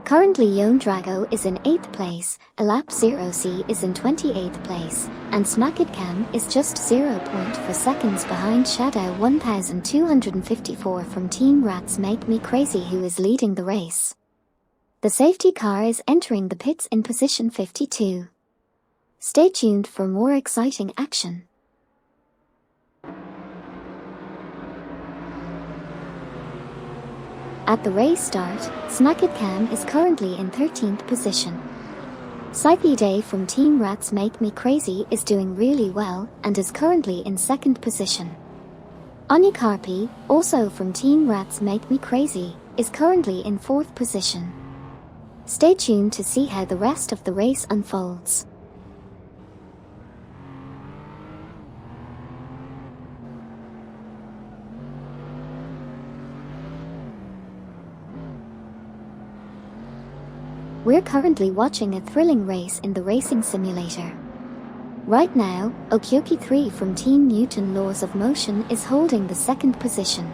Currently Yon Drago is in 8th place, Elap 0C is in 28th place, and Snackidcam is just 0.4 seconds behind Shadow 1254 from Team Rats Make Me Crazy, who is leading the race. The safety car is entering the pits in position 52. Stay tuned for more exciting action. At the race start, Snackidcam is currently in 13th position. Scythe from Team Rats Make Me Crazy is doing really well and is currently in 2nd position. Onycarpi, also from Team Rats Make Me Crazy, is currently in 4th position. Stay tuned to see how the rest of the race unfolds. We're currently watching a thrilling race in the racing simulator. Right now, Okyoki3 from Team Newton Laws of Motion is holding the 2nd position.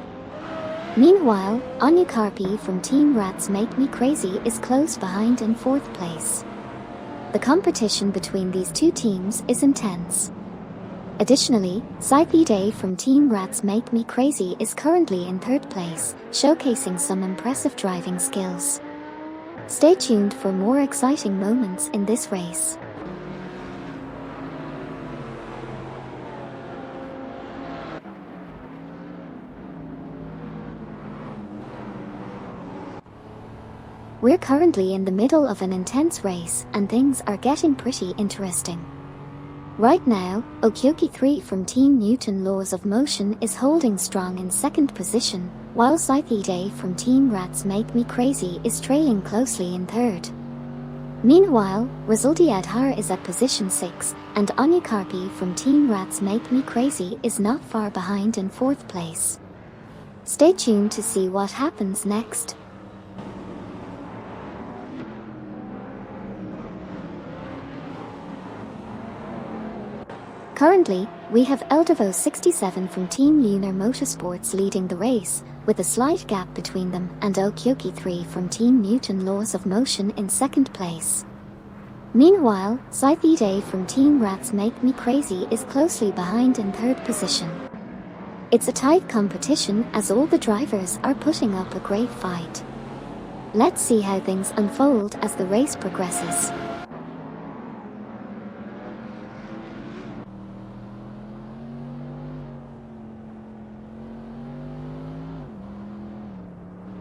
Meanwhile, Onycarpi from Team Rats Make Me Crazy is close behind in 4th place. The competition between these two teams is intense. Additionally, Scythe from Team Rats Make Me Crazy is currently in 3rd place, showcasing some impressive driving skills. Stay tuned for more exciting moments in this race. We're currently in the middle of an intense race and things are getting pretty interesting. Right now, Okyoki3 from Team Newton Laws of Motion is holding strong in 2nd position, while Scythe from Team Rats Make Me Crazy is trailing closely in 3rd. Meanwhile, Resultiadhar is at position 6, and Onycarpi from Team Rats Make Me Crazy is not far behind in 4th place. Stay tuned to see what happens next. Currently, we have Eldevo67 from Team Lunar Motorsports leading the race, with a slight gap between them, and Okyoki3 from Team Newton Laws of Motion in 2nd place. Meanwhile, Scythe from Team Rats Make Me Crazy is closely behind in 3rd position. It's a tight competition as all the drivers are putting up a great fight. Let's see how things unfold as the race progresses.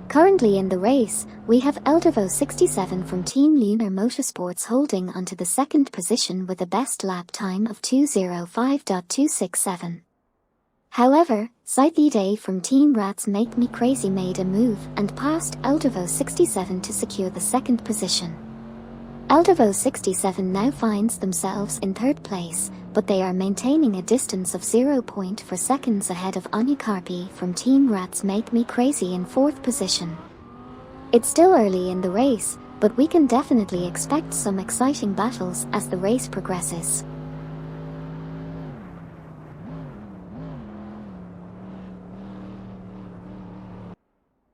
Currently in the race, we have Eldevo67 from Team Lunar Motorsports holding onto the 2nd position with a best lap time of 2:05.267. However, Scythe from Team Rats Make Me Crazy made a move and passed Eldevo67 to secure the 2nd position. Eldevo67 now finds themselves in 3rd place, but they are maintaining a distance of 0.4 seconds ahead of Onycarpi from Team Rats Make Me Crazy in 4th position. It's still early in the race, but we can definitely expect some exciting battles as the race progresses.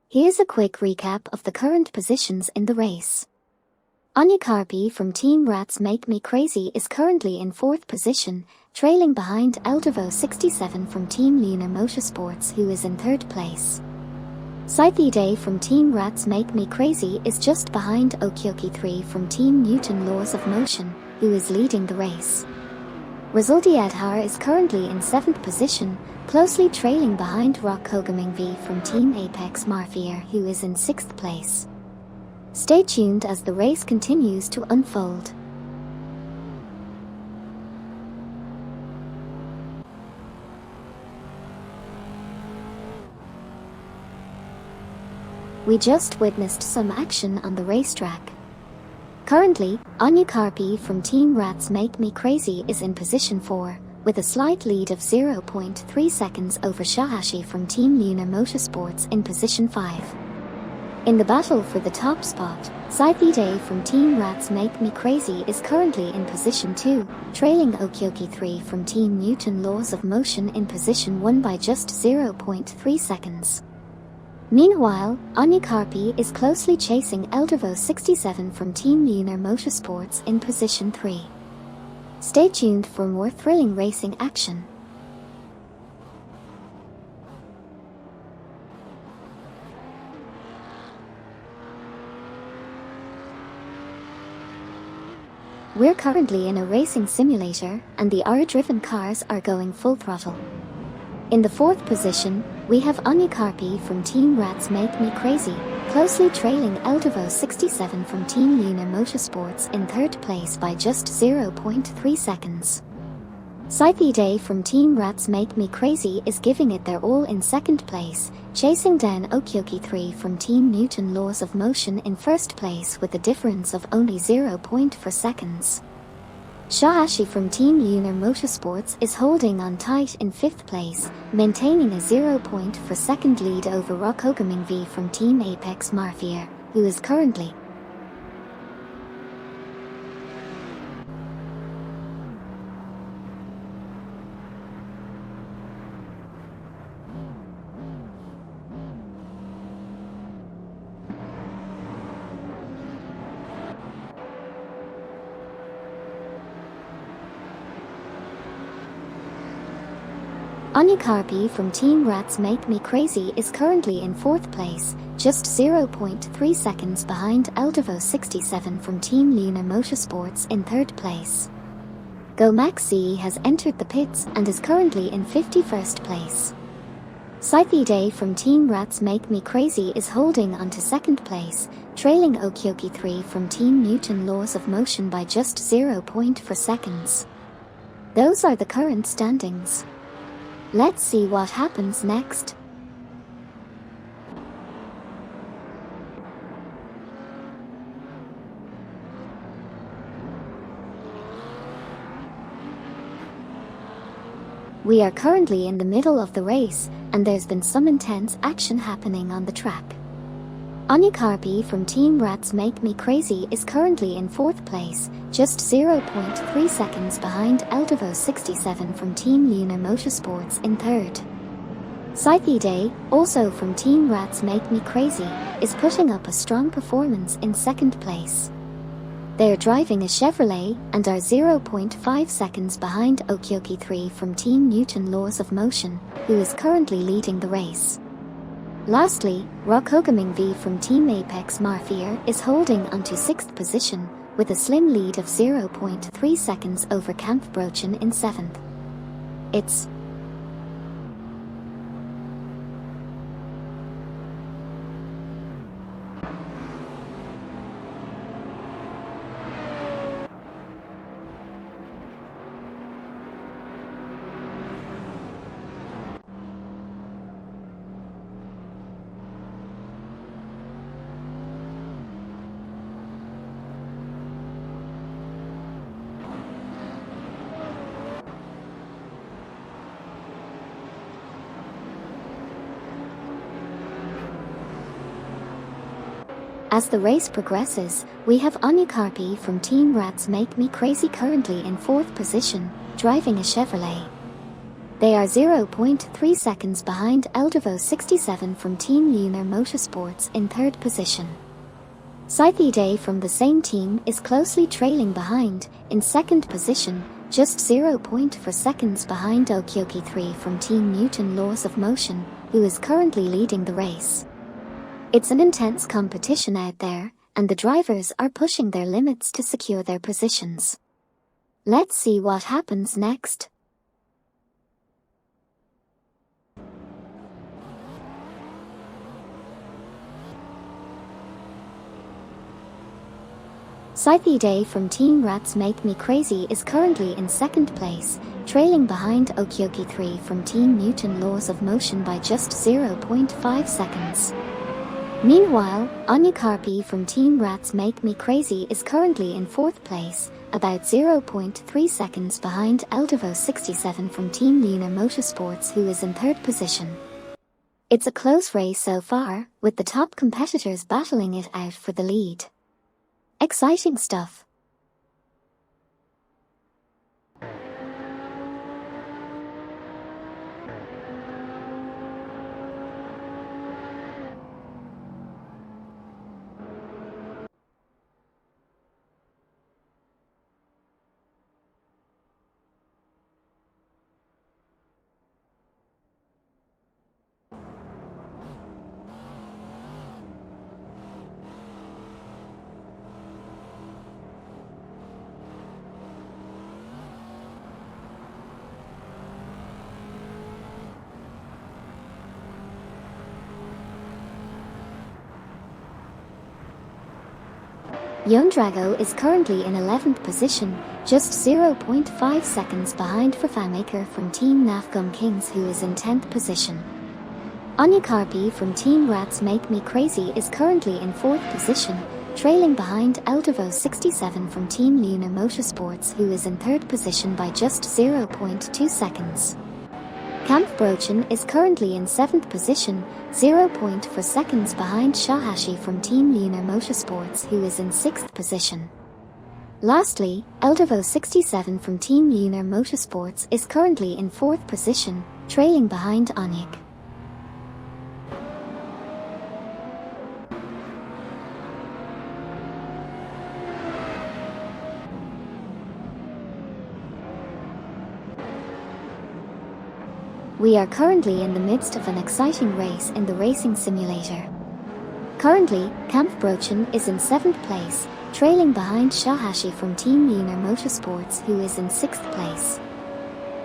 Here's a quick recap of the current positions in the race. Onycarpi from Team Rats Make Me Crazy is currently in 4th position, trailing behind Eldevo67 from Team Lunar Motorsports, who is in 3rd place. Scythe from Team Rats Make Me Crazy is just behind Okyoki3 from Team Newton Laws of Motion, who is leading the race. Resultiadhar is currently in 7th position, closely trailing behind Rockhogamingv from Team Apex Marfier, who is in 6th place. Stay tuned as the race continues to unfold. We just witnessed some action on the racetrack. Currently, Onycarpi from Team Rats Make Me Crazy is in position 4, with a slight lead of 0.3 seconds over Shahashi from Team Lunar Motorsports in position 5. In the battle for the top spot, Scythe from Team Rats Make Me Crazy is currently in position 2, trailing Okyoki3 from Team Newton Laws of Motion in position 1 by just 0.3 seconds. Meanwhile, Anya Carpi is closely chasing Eldervo 67 from Team Lunar Motorsports in position 3. Stay tuned for more thrilling racing action. We're currently in a racing simulator, and the R-driven cars are going full throttle. In the 4th position, we have Anya Carpi from Team Rats Make Me Crazy, closely trailing Eldervo 67 from Team Lunar Motorsports in 3rd place by just 0.3 seconds. Scythe Day from Team Rats Make Me Crazy is giving it their all in 2nd place, chasing down Okyoki 3 from Team Newton Laws of Motion in 1st place with a difference of only 0.4 seconds. Shaashi from Team Lunar Motorsports is holding on tight in 5th place, maintaining a 0.4 second lead over Rokogaming V from Team Apex Marfier, who is currently Anya Carpi from Team Rats Make Me Crazy is currently in 4th place, just 0.3 seconds behind Eldervo 67 from Team Lunar Motorsports in 3rd place. Go Max Z has entered the pits and is currently in 51st place. Scythe Day from Team Rats Make Me Crazy is holding on to 2nd place, trailing Okyoki 3 from Team Newton Laws of Motion by just 0.4 seconds. Those are the current standings. Let's see what happens next. We are currently in the middle of the race, and there's been some intense action happening on the track. Anya Carpi from Team Rats Make Me Crazy is currently in 4th place, just 0.3 seconds behind Eldervo 67 from Team Lunar Motorsports in 3rd. Scythe Day, also from Team Rats Make Me Crazy, is putting up a strong performance in 2nd place. They are driving a Chevrolet and are 0.5 seconds behind Okyoki 3 from Team Newton Laws of Motion, who is currently leading the race. Lastly, Rokogaming V from Team Apex Marfier is holding onto 6th position, with a slim lead of 0.3 seconds over Kampfbrochen in 7th. It's As the race progresses, we have Anya Carpi from Team Rats Make Me Crazy currently in 4th position, driving a Chevrolet. They are 0.3 seconds behind Eldervo 67 from Team Lunar Motorsports in 3rd position. Scythe Day from the same team is closely trailing behind, in 2nd position, just 0.4 seconds behind Okyoki 3 from Team Newton Laws of Motion, who is currently leading the race. It's an intense competition out there, and the drivers are pushing their limits to secure their positions. Let's see what happens next. Scythe Day from Team Rats Make Me Crazy is currently in 2nd place, trailing behind Okyoki 3 from Team Newton Laws of Motion by just 0.5 seconds. Meanwhile, Anya Carpi from Team Rats Make Me Crazy is currently in 4th place, about 0.3 seconds behind Eldervo 67 from Team Lunar Motorsports, who is in 3rd position. It's a close race so far, with the top competitors battling it out for the lead. Exciting stuff. Young Drago is currently in 11th position, just 0.5 seconds behind Fafamaker from Team Nafgum Kings, who is in 10th position. Anya Karpi from Team Rats Make Me Crazy is currently in 4th position, trailing behind Eldervo 67 from Team Lunar Motorsports, who is in 3rd position by just 0.2 seconds. Kampfbrochen is currently in 7th position, 0.4 seconds behind Shahashi from Team Lunar Motorsports, who is in 6th position. Lastly, Eldervo 67 from Team Lunar Motorsports is currently in 4th position, trailing behind Onyek. We are currently in the midst of an exciting race in the racing simulator. Currently, Kampfbrochen is in 7th place, trailing behind Shahashi from Team Lunar Motorsports, who is in 6th place.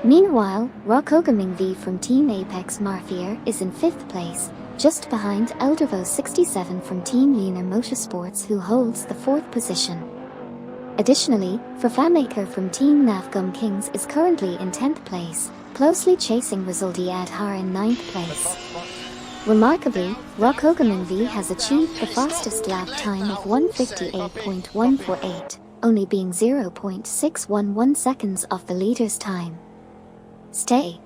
Meanwhile, Rokogaming V from Team Apex Marfier is in 5th place, just behind Eldervo 67 from Team Lunar Motorsports, who holds the 4th position. Additionally, Fafamaker from Team Nafgum Kings is currently in 10th place, closely chasing Rizaldi Adhar in 9th place. Remarkably, Rokogaming V has achieved the fastest lap time of 1:58.148, only being 0.611 seconds off the leader's time. Stay.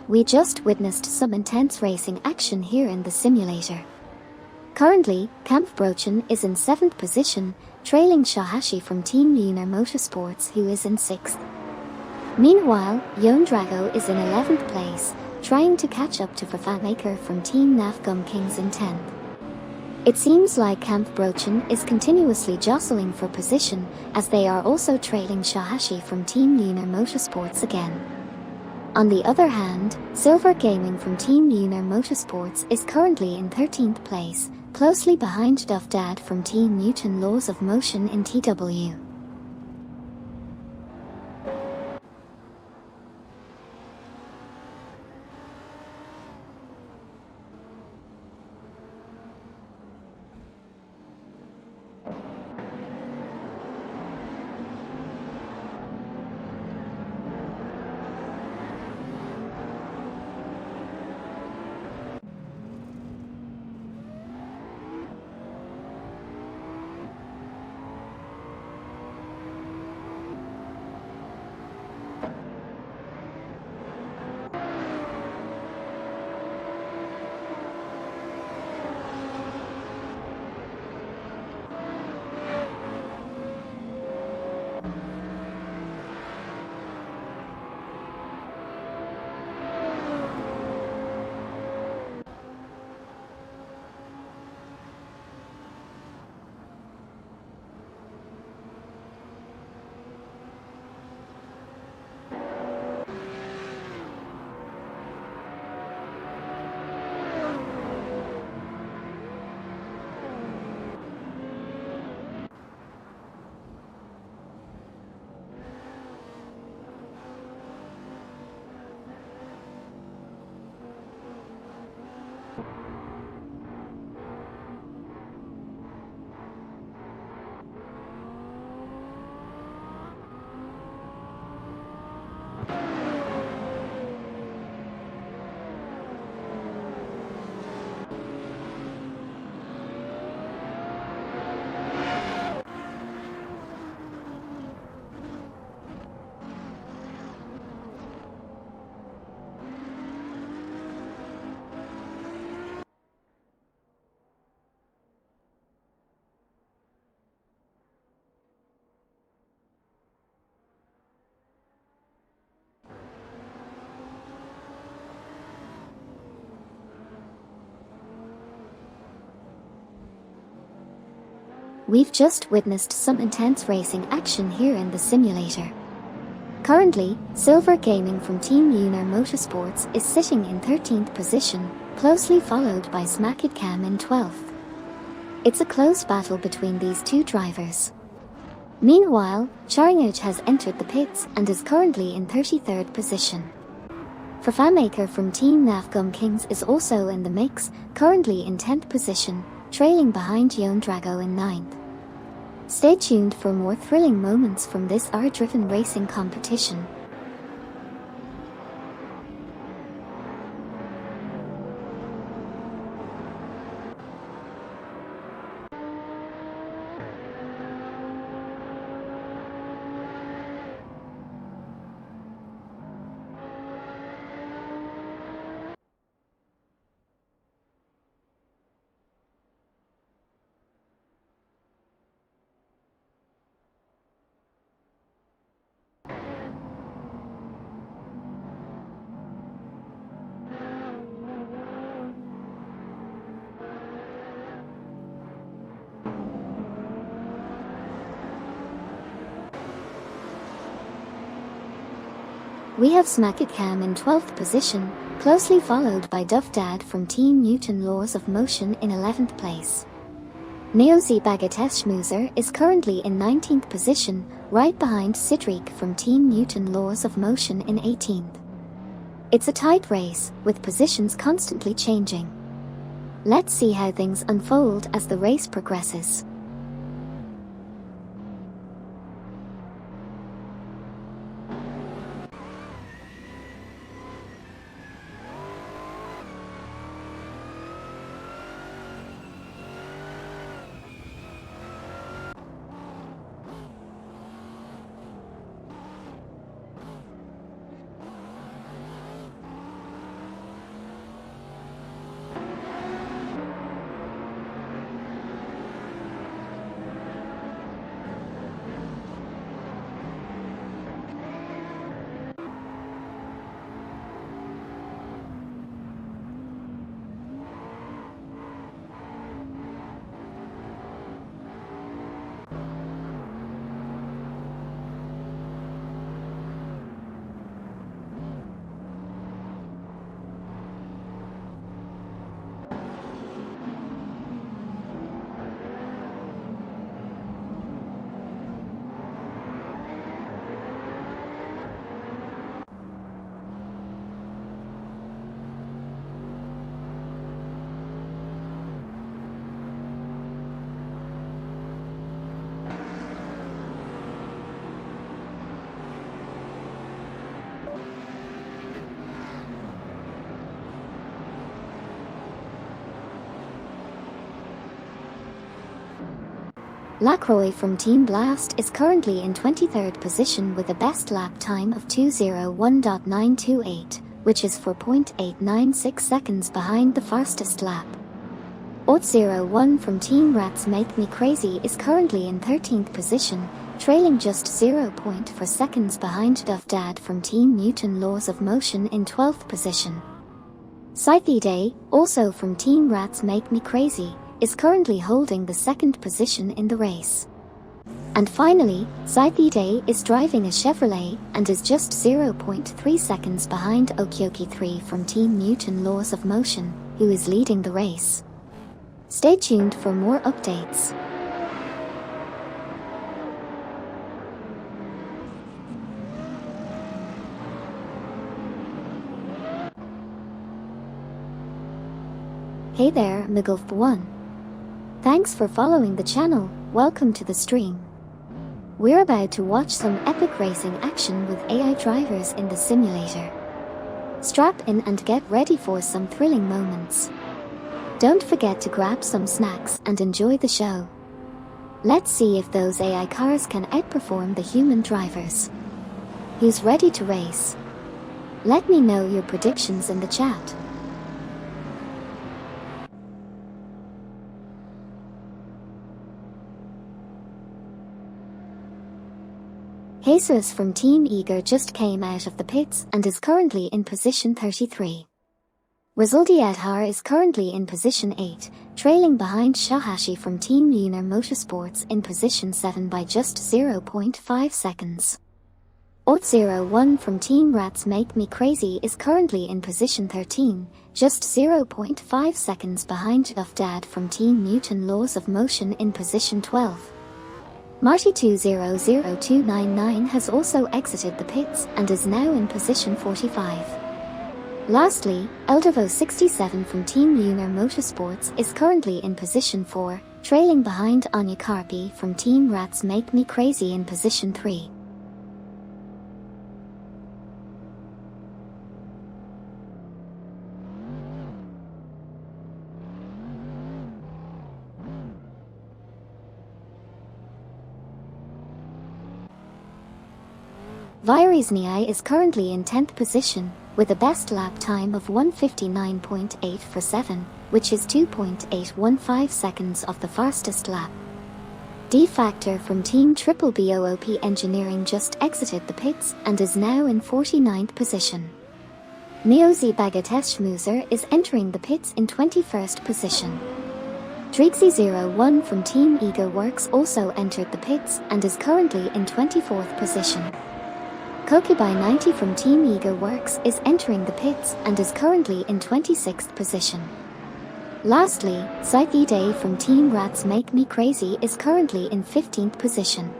We just witnessed some intense racing action here in the simulator. Currently, Kampfbrochen is in 7th position, trailing Shahashi from Team Lunar Motorsports, who is in 6th. Meanwhile, Young Drago is in 11th place, trying to catch up to Fafamaker from Team Nafgum Kings in 10th. It seems like Kampfbrochen is continuously jostling for position, as they are also trailing Shahashi from Team Lunar Motorsports again. On the other hand, Silver Gaming from Team Lunar Motorsports is currently in 13th place, closely behind Dufdad from Team Newton Laws of Motion in TW. We've just witnessed some intense racing action here in the simulator. Currently, Silver Gaming from Team Lunar Motorsports is sitting in 13th position, closely followed by Smacked Cam in 12th. It's a close battle between these two drivers. Meanwhile, Charingage has entered the pits and is currently in 33rd position. Fafamaker from Team Navgum Kings is also in the mix, currently in 10th position, trailing behind Yon Drago in 9th. Stay tuned for more thrilling moments from this R-driven racing competition. We have Smackitcam in 12th position, closely followed by Duff Dad from Team Newton Laws of Motion in 11th place. Neozi Bagateshmuser is currently in 19th position, right behind Sidrik from Team Newton Laws of Motion in 18th. It's a tight race, with positions constantly changing. Let's see how things unfold as the race progresses. Lacroix from Team Blast is currently in 23rd position with a best lap time of 2:01.928, which is 4.896 seconds behind the fastest lap. Ot01 from Team Rats Make Me Crazy is currently in 13th position, trailing just 0.4 seconds behind Duff Dad from Team Newton Laws of Motion in 12th position. Scythe Day, also from Team Rats Make Me Crazy, is currently holding the second position in the race. And finally, Scythe Day is driving a Chevrolet and is just 0.3 seconds behind Okyoki3 from Team Newton Laws of Motion, who is leading the race. Stay tuned for more updates. Hey there, Migulf1. Thanks for following the channel, welcome to the stream. We're about to watch some epic racing action with AI drivers in the simulator. Strap in and get ready for some thrilling moments. Don't forget to grab some snacks and enjoy the show. Let's see if those AI cars can outperform the human drivers. Who's ready to race? Let me know your predictions in the chat. Jesus from Team Eager just came out of the pits and is currently in position 33. Rizaldi Adhar is currently in position 8, trailing behind Shahashi from Team Lunar Motorsports in position 7 by just 0.5 seconds. Ot01 from Team Rats Make Me Crazy is currently in position 13, just 0.5 seconds behind Duff Dad from Team Newton Laws of Motion in position 12. Marty200299 has also exited the pits and is now in position 45. Lastly, Eldevo67 from Team Lunar Motorsports is currently in position 4, trailing behind Anya Karpi from Team Rats Make Me Crazy in position 3. Vairizniai is currently in 10th position, with a best lap time of 1:59.847, which is 2.815 seconds off the fastest lap. D-Factor from Team Triple BOOP Engineering just exited the pits and is now in 49th position. Neozi Bagateshmuser is entering the pits in 21st position. Drixie01 from Team Ego Works also entered the pits and is currently in 24th position. Kokubai90 from Team Ego Works is entering the pits and is currently in 26th position. Lastly, Psyche Day from Team Rats Make Me Crazy is currently in 15th position.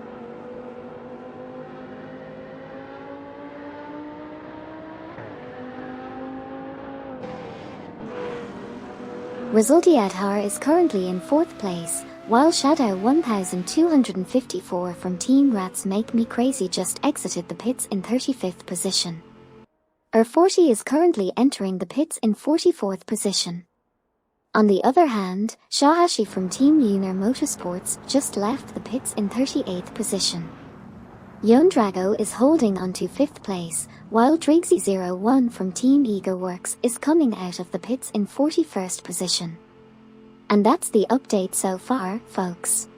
Resultiadhar is currently in 4th place, while Shadow 1254 from Team Rats Make Me Crazy just exited the pits in 35th position. R40 is currently entering the pits in 44th position. On the other hand, Shahashi from Team Lunar Motorsports just left the pits in 38th position. Yondrago is holding on to 5th place, while Drixie01 from Team Ego Works is coming out of the pits in 41st position. And that's the update so far, folks.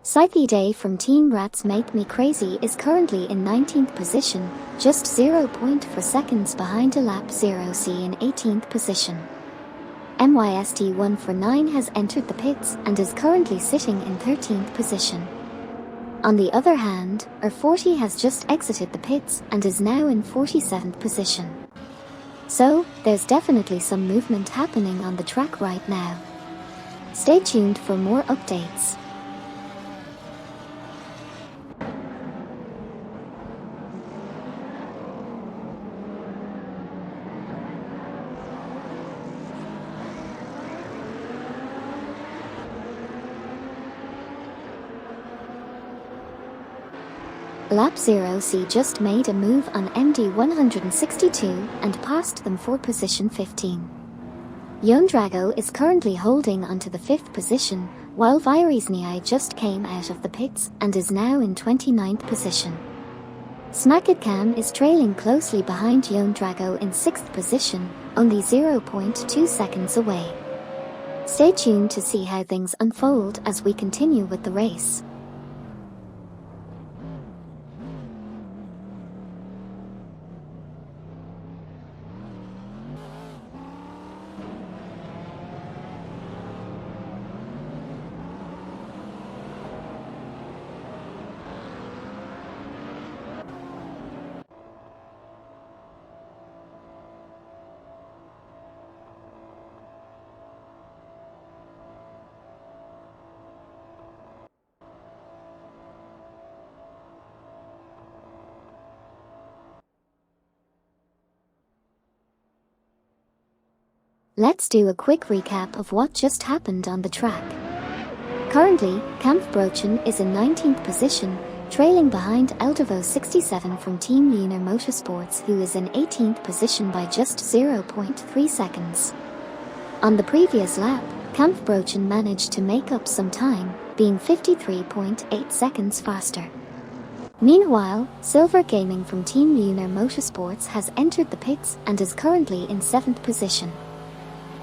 Psyche Day from Team Rats Make Me Crazy is currently in 19th position, just 0.4 seconds behind a lap 0C in 18th position. MYST149 has entered the pits and is currently sitting in 13th position. On the other hand, R40 has just exited the pits and is now in 47th position. So, there's definitely some movement happening on the track right now. Stay tuned for more updates. Lap 0C just made a move on MD 162 and passed them for position 15. Yondrago is currently holding onto the 5th position, while Vairizniai just came out of the pits and is now in 29th position. Smackadcam is trailing closely behind Yondrago in 6th position, only 0.2 seconds away. Stay tuned to see how things unfold as we continue with the race. Let's do a quick recap of what just happened on the track. Currently, Kampfbrochen is in 19th position, trailing behind Eldevo67 from Team Lunar Motorsports, who is in 18th position by just 0.3 seconds. On the previous lap, Kampfbrochen managed to make up some time, being 53.8 seconds faster. Meanwhile, Silver Gaming from Team Lunar Motorsports has entered the pits and is currently in 7th position.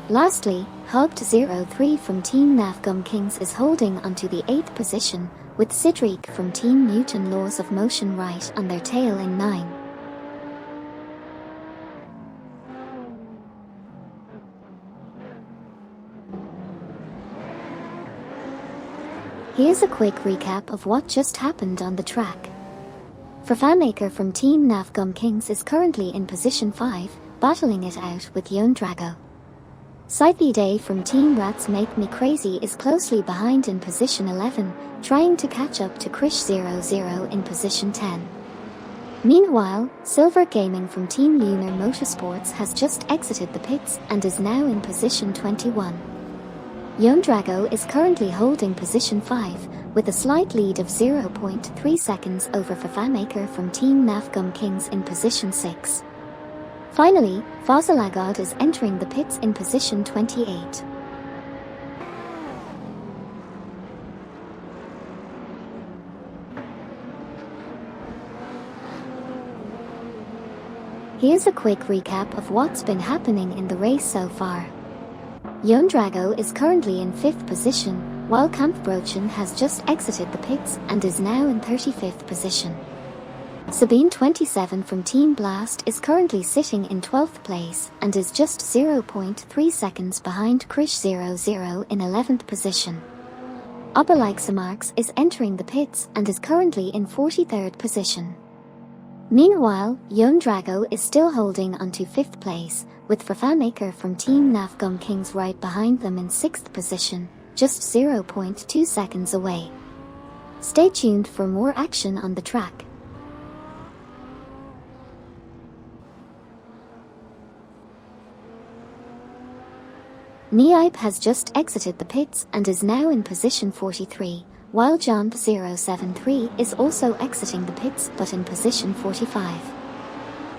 Lastly, Hobbed03 from Team Navgum Kings is holding onto the 8th position, with Sidriq from Team Newton Laws of Motion right on their tail in 9. Here's a quick recap of what just happened on the track. Vervaemaker from Team Navgum Kings is currently in position 5, battling it out with Yon Drago. Scythe Day from Team Rats Make Me Crazy is closely behind in position 11, trying to catch up to Krish00 in position 10. Meanwhile, Silver Gaming from Team Lunar Motorsports has just exited the pits and is now in position 21. Yon Drago is currently holding position 5, with a slight lead of 0.3 seconds over Vervaemaker from Team Navgum Kings in position 6. Finally, Fozilagod is entering the pits in position 28. Here's a quick recap of what's been happening in the race so far. Yon Drago is currently in 5th position, while Kampfbrochen has just exited the pits and is now in 35th position. Sabine 27 from Team Blast is currently sitting in 12th place and is just 0.3 seconds behind Krish00 in 11th position. Oberleixemarks is entering the pits and is currently in 43rd position. Meanwhile, Yon Drago is still holding onto 5th place, with Vervaemaker from Team Navgum Kings right behind them in 6th position, just 0.2 seconds away. Stay tuned for more action on the track. Niipe has just exited the pits and is now in position 43, while Jump073 is also exiting the pits but in position 45.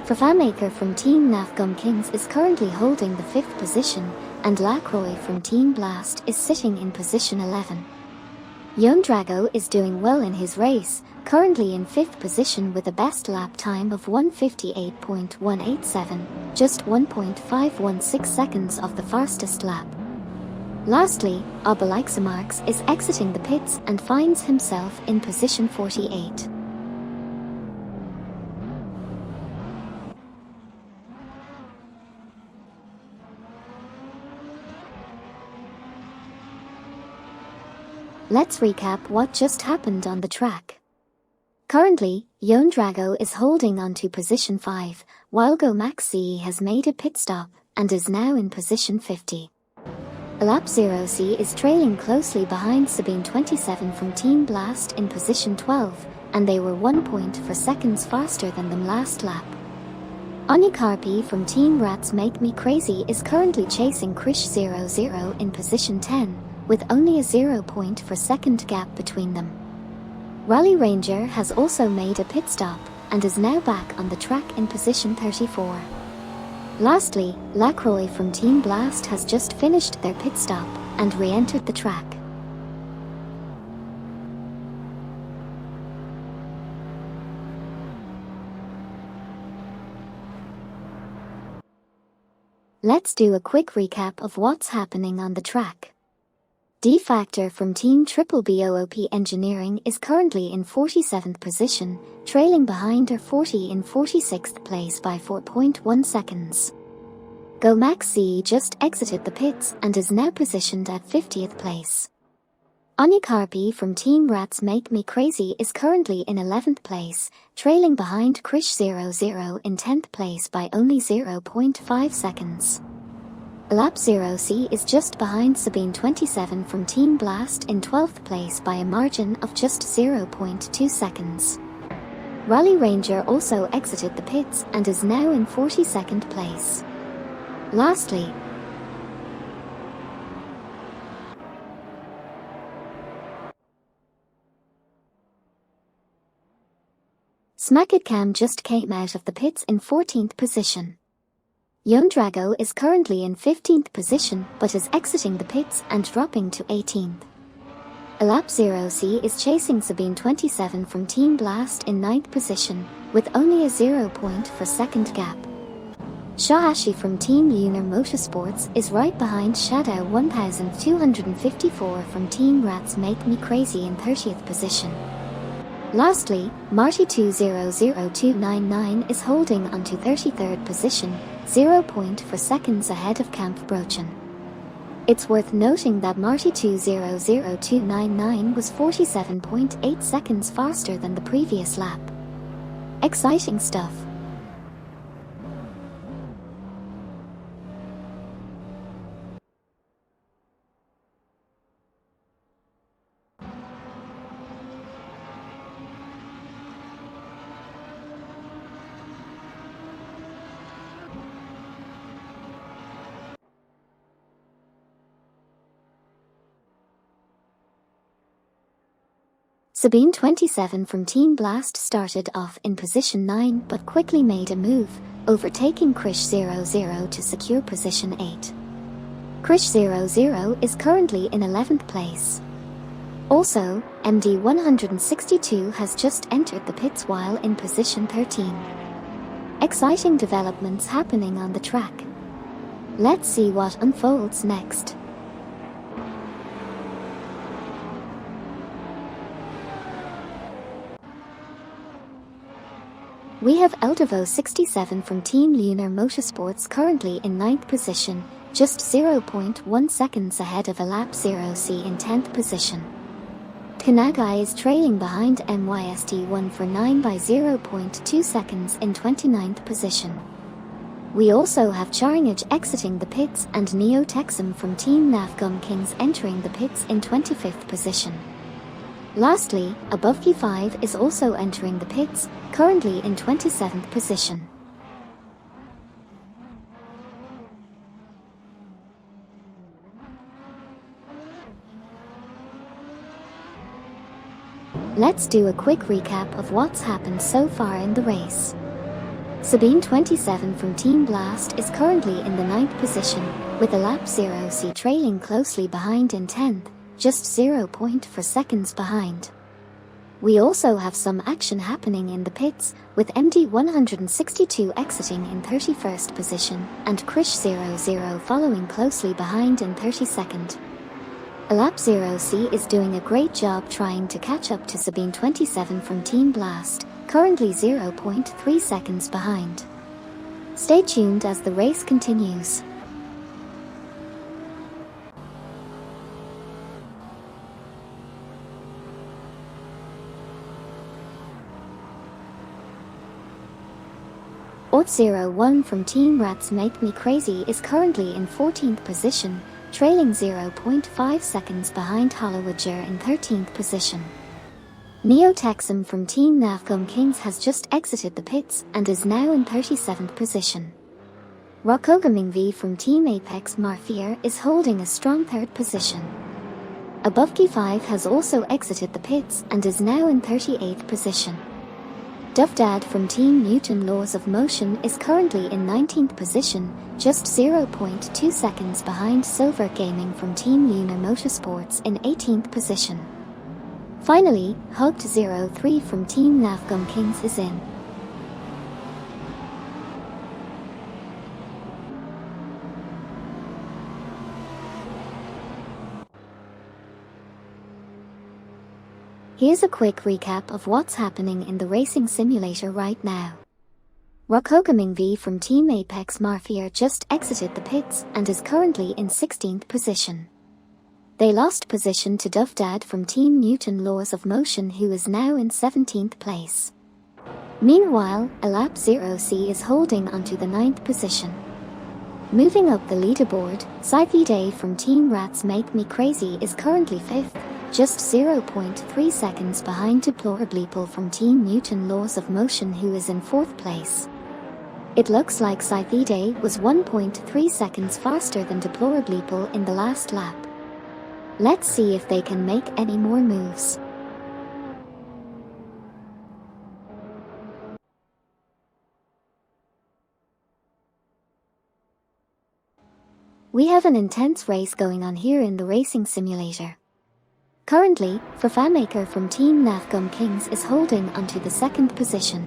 Vervaemaker from Team Navgum Kings is currently holding the 5th position, and Lacroix from Team Blast is sitting in position 11. Yon Drago is doing well in his race, currently in 5th position with a best lap time of 1:58.187, just 1.516 seconds off the fastest lap. Lastly, Oberleixemarks is exiting the pits and finds himself in position 48. Let's recap what just happened on the track. Currently, Yon Drago is holding on to position 5, while GoMaxC has made a pit stop and is now in position 50. Alap0C is trailing closely behind Sabine 27 from Team Blast in position 12, and they were 1.4 seconds faster than them last lap. Onyakarpi from Team Rats Make Me Crazy is currently chasing Krish00 in position 10, with only a 0.4 second gap between them. Rally Ranger has also made a pit stop and is now back on the track in position 34. Lastly, Lacroix from Team Blast has just finished their pit stop and re-entered the track. Let's do a quick recap of what's happening on the track. D-Factor from Team Triple BOOP Engineering is currently in 47th position, trailing behind R40 in 46th place by 4.1 seconds. GoMaxC just exited the pits and is now positioned at 50th place. Onyakarpi from Team Rats Make Me Crazy is currently in 11th place, trailing behind Krish00 in 10th place by only 0.5 seconds. Alap0C is just behind Sabine 27 from Team Blast in 12th place by a margin of just 0.2 seconds. Rally Ranger also exited the pits and is now in 42nd place. Lastly, Smackitcam just came out of the pits in 14th position. Yon Drago is currently in 15th position but is exiting the pits and dropping to 18th. Alap0C is chasing Sabine 27 from Team Blast in 9th position, with only a 0.4 second gap. Shahashi from Team Lunar Motorsports is right behind Shadow 1254 from Team Rats Make Me Crazy in 30th position. Lastly, Marty 200299 is holding onto 33rd position, 0.4 seconds ahead of Kampfbrochen. It's worth noting that Marty 200299 was 47.8 seconds faster than the previous lap. Exciting stuff. Sabine 27 from Team Blast started off in position 9 but quickly made a move, overtaking Krish 00 to secure position 8. Krish 00 is currently in 11th place. Also, MD 162 has just entered the pits while in position 13. Exciting developments happening on the track. Let's see what unfolds next. We have Eldervo 67 from Team Lunar Motorsports currently in 9th position, just 0.1 seconds ahead of Alap 0C in 10th position. Kanagai is trailing behind MYST1 for 9 by 0.2 seconds in 29th position. We also have Charingage exiting the pits and Neo Texum from Team Nafgum Kings entering the pits in 25th position. Lastly, Above 5 is also entering the pits, currently in 27th position. Let's do a quick recap of what's happened so far in the race. Sabine 27 from Team Blast is currently in the 9th position, with Alap 0C trailing closely behind in 10th. Just 0.4 seconds behind. We also have some action happening in the pits, with MD 162 exiting in 31st position and Krish 00 following closely behind in 32nd. Alap 0C is doing a great job trying to catch up to Sabine 27 from Team Blast, currently 0.3 seconds behind. Stay tuned as the race continues. Ort01 from Team Rats Make Me Crazy is currently in 14th position, trailing 0.5 seconds behind Hollywoodger in 13th position. Neo Texum from Team Nafgum Kings has just exited the pits and is now in 37th position. Rokogaming V from Team Apex Marfier is holding a strong 3rd position. Above 5 has also exited the pits and is now in 38th position. Duvdad from Team Newton Laws of Motion is currently in 19th position, just 0.2 seconds behind Silver Gaming from Team Lunar Motorsports in 18th position. Finally, Hugged 03 from Team Nafgum Kings is in. Here's a quick recap of what's happening in the racing simulator right now. Rokogaming V from Team Apex Marfier just exited the pits and is currently in 16th position. They lost position to Duvdad from Team Newton Laws of Motion, who is now in 17th place. Meanwhile, Alap 0C is holding onto the 9th position. Moving up the leaderboard, Cypheday from Team Rats Make Me Crazy is currently 5th, just 0.3 seconds behind Deplorableeple from Team Newton Laws of Motion, who is in 4th place. It looks like Cypheday was 1.3 seconds faster than Deplorableeple in the last lap. Let's see if they can make any more moves. We have an intense race going on here in the racing simulator. Currently, Fafamaker from Team Nafgum Kings is holding onto the 2nd position.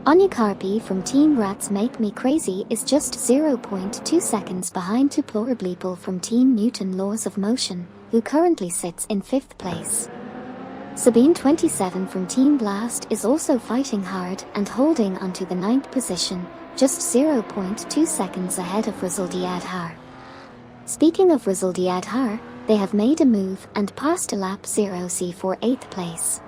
Anya Karpi from Team Rats Make Me Crazy is just 0.2 seconds behind Deplorableeple from Team Newton Laws of Motion, who currently sits in 5th place. Sabine 27 from Team Blast is also fighting hard and holding onto the 9th position, just 0.2 seconds ahead of Rizal Diadhar. Speaking of Rizal Diadhar, they have made a move and passed a lap 0C for 8th place.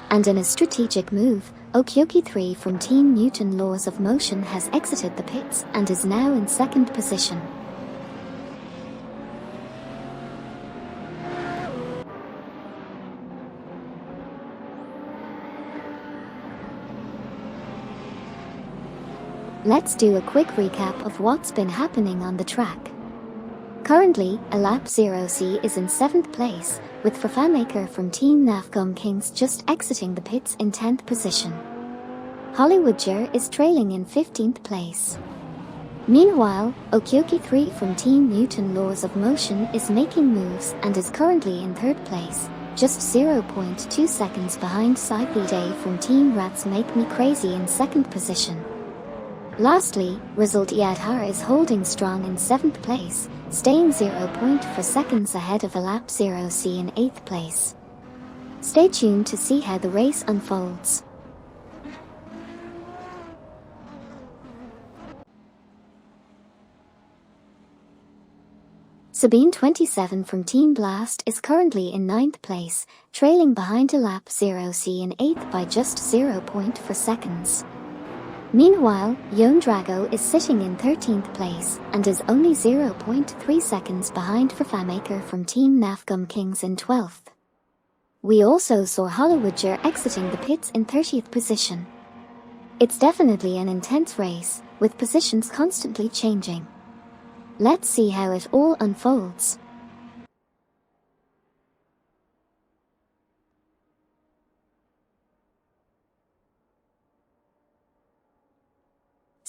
And in a strategic move, Okyoki 3 from Team Newton Laws of Motion has exited the pits and is now in 2nd position. Let's do a quick recap of what's been happening on the track. Currently, a lap 0C is in 7th place, with Fafamaker from Team Nafgum Kings just exiting the pits in 10th position. Hollywoodger is trailing in 15th place. Meanwhile, Okyoki 3 from Team Newton Laws of Motion is making moves and is currently in 3rd place, just 0.2 seconds behind Saipide from Team Rats Make Me Crazy in 2nd position. Lastly, Rizal Diadhar is holding strong in 7th place, staying 0.4 seconds ahead of a lap 0C in 8th place. Stay tuned to see how the race unfolds. Sabine 27 from Team Blast is currently in 9th place, trailing behind a lap 0C in 8th by just 0.4 seconds. Meanwhile, Yon Drago is sitting in 13th place and is only 0.3 seconds behind Fafamaker from Team Nafgum Kings in 12th. We also saw Hollywoodger exiting the pits in 30th position. It's definitely an intense race, with positions constantly changing. Let's see how it all unfolds.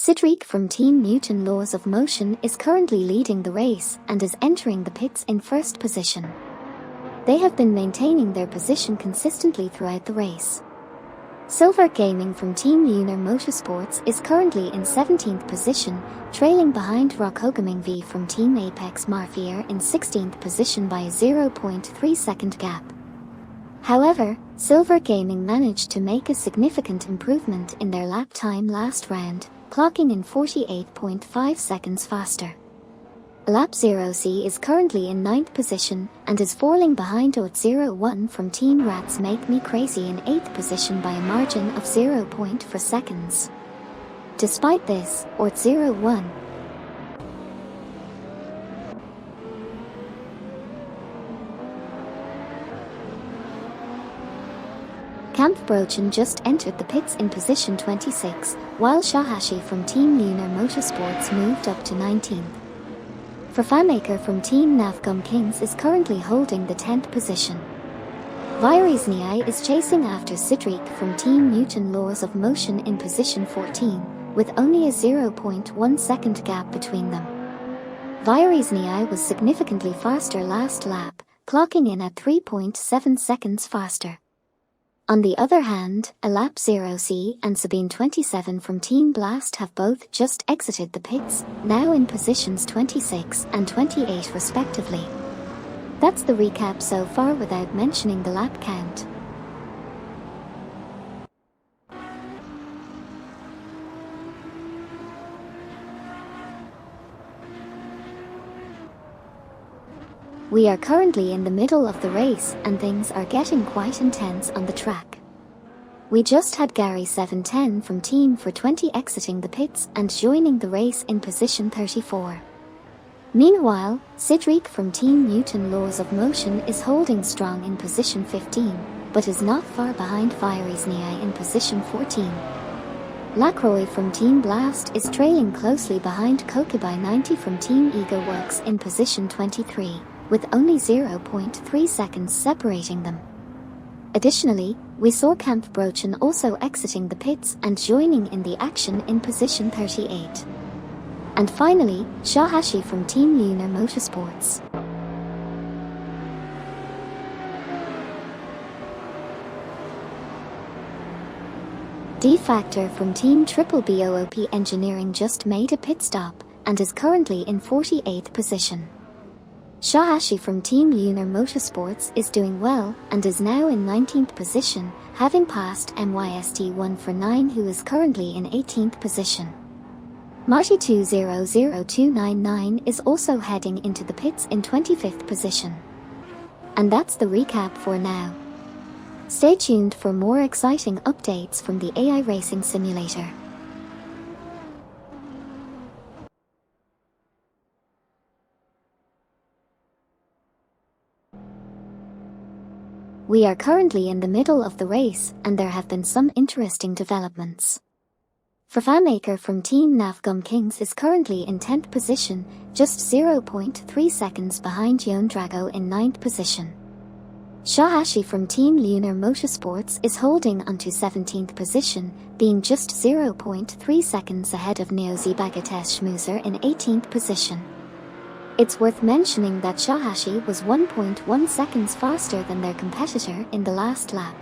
Cedric from Team Newton Laws of Motion is currently leading the race and is entering the pits in 1st position. They have been maintaining their position consistently throughout the race. Silver Gaming from Team Lunar Motorsports is currently in 17th position, trailing behind Rockogaming V from Team Apex Marfier in 16th position by a 0.3 second gap. However, Silver Gaming managed to make a significant improvement in their lap time last round, clocking in 48.5 seconds faster. Lap 0C is currently in 9th position and is falling behind OT01 from Team Rats Make Me Crazy in 8th position by a margin of 0.4 seconds. Despite this, OT01 Kampfbrochen just entered the pits in position 26, while Shahashi from Team Lunar Motorsports moved up to 19th. Fafamaker from Team Nafgum Kings is currently holding the 10th position. Virizniai is chasing after Cedric from Team Newton Laws of Motion in position 14, with only a 0.1 second gap between them. Virizniai was significantly faster last lap, clocking in at 3.7 seconds faster. On the other hand, a lap 0C and Sabine 27 from Team Blast have both just exited the pits, now in positions 26 and 28 respectively. That's the recap so far without mentioning the lap count. We are currently in the middle of the race and things are getting quite intense on the track. We just had Gary 710 from Team for 20 exiting the pits and joining the race in position 34. Meanwhile, Cedric from Team Newton Laws of Motion is holding strong in position 15, but is not far behind Virizniai in position 14. Lacroix from Team Blast is trailing closely behind Kokubai 90 from Team Ego Works in position 23. With only 0.3 seconds separating them. Additionally, we saw Kampfbrochen also exiting the pits and joining in the action in position 38. And finally, Shahashi from Team Lunar Motorsports. D-Factor from Team Triple BOOP Engineering just made a pit stop and is currently in 48th position. Shahashi from Team Lunar Motorsports is doing well and is now in 19th position, having passed MYST1 for 9 who is currently in 18th position. Marty 200299 is also heading into the pits in 25th position. And that's the recap for now. Stay tuned for more exciting updates from the AI Racing Simulator. We are currently in the middle of the race, and there have been some interesting developments. FanMaker from Team Navgum Kings is currently in 10th position, just 0.3 seconds behind Yon Drago in 9th position. Shahashi from Team Lunar Motorsports is holding onto 17th position, being just 0.3 seconds ahead of Neozi Bagatesh Schmuser in 18th position. It's worth mentioning that Shahashi was 1.1 seconds faster than their competitor in the last lap.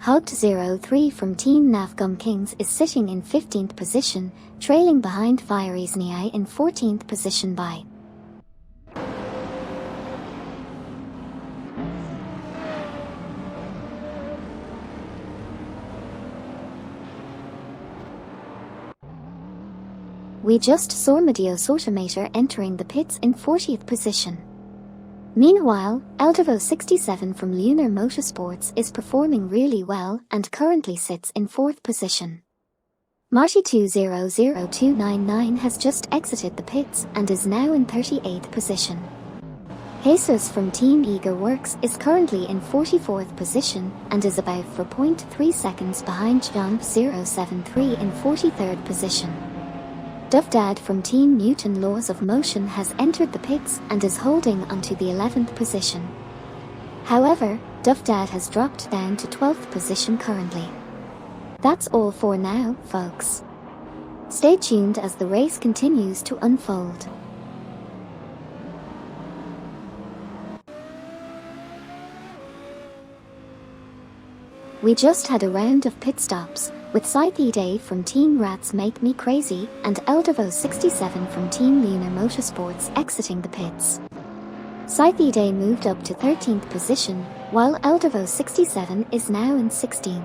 Hugged03 from Team Navgum Kings is sitting in 15th position, trailing behind Vierisniai in 14th position by. We just saw Medios Automator entering the pits in 40th position. Meanwhile, Eldevo67 from Lunar Motorsports is performing really well and currently sits in 4th position. Marty 200299 has just exited the pits and is now in 38th position. Jesus from Team Eager Works is currently in 44th position and is about 4.3 seconds behind Jump 073 in 43rd position. Dovdad from Team Newton Laws of Motion has entered the pits and is holding onto the 11th position. However, Dovdad has dropped down to 12th position currently. That's all for now, folks. Stay tuned as the race continues to unfold. We just had a round of pit stops, with Scythide from Team Rats Make Me Crazy and Eldevo67 from Team Lunar Motorsports exiting the pits. Scythide moved up to 13th position, while Eldevo67 is now in 16th.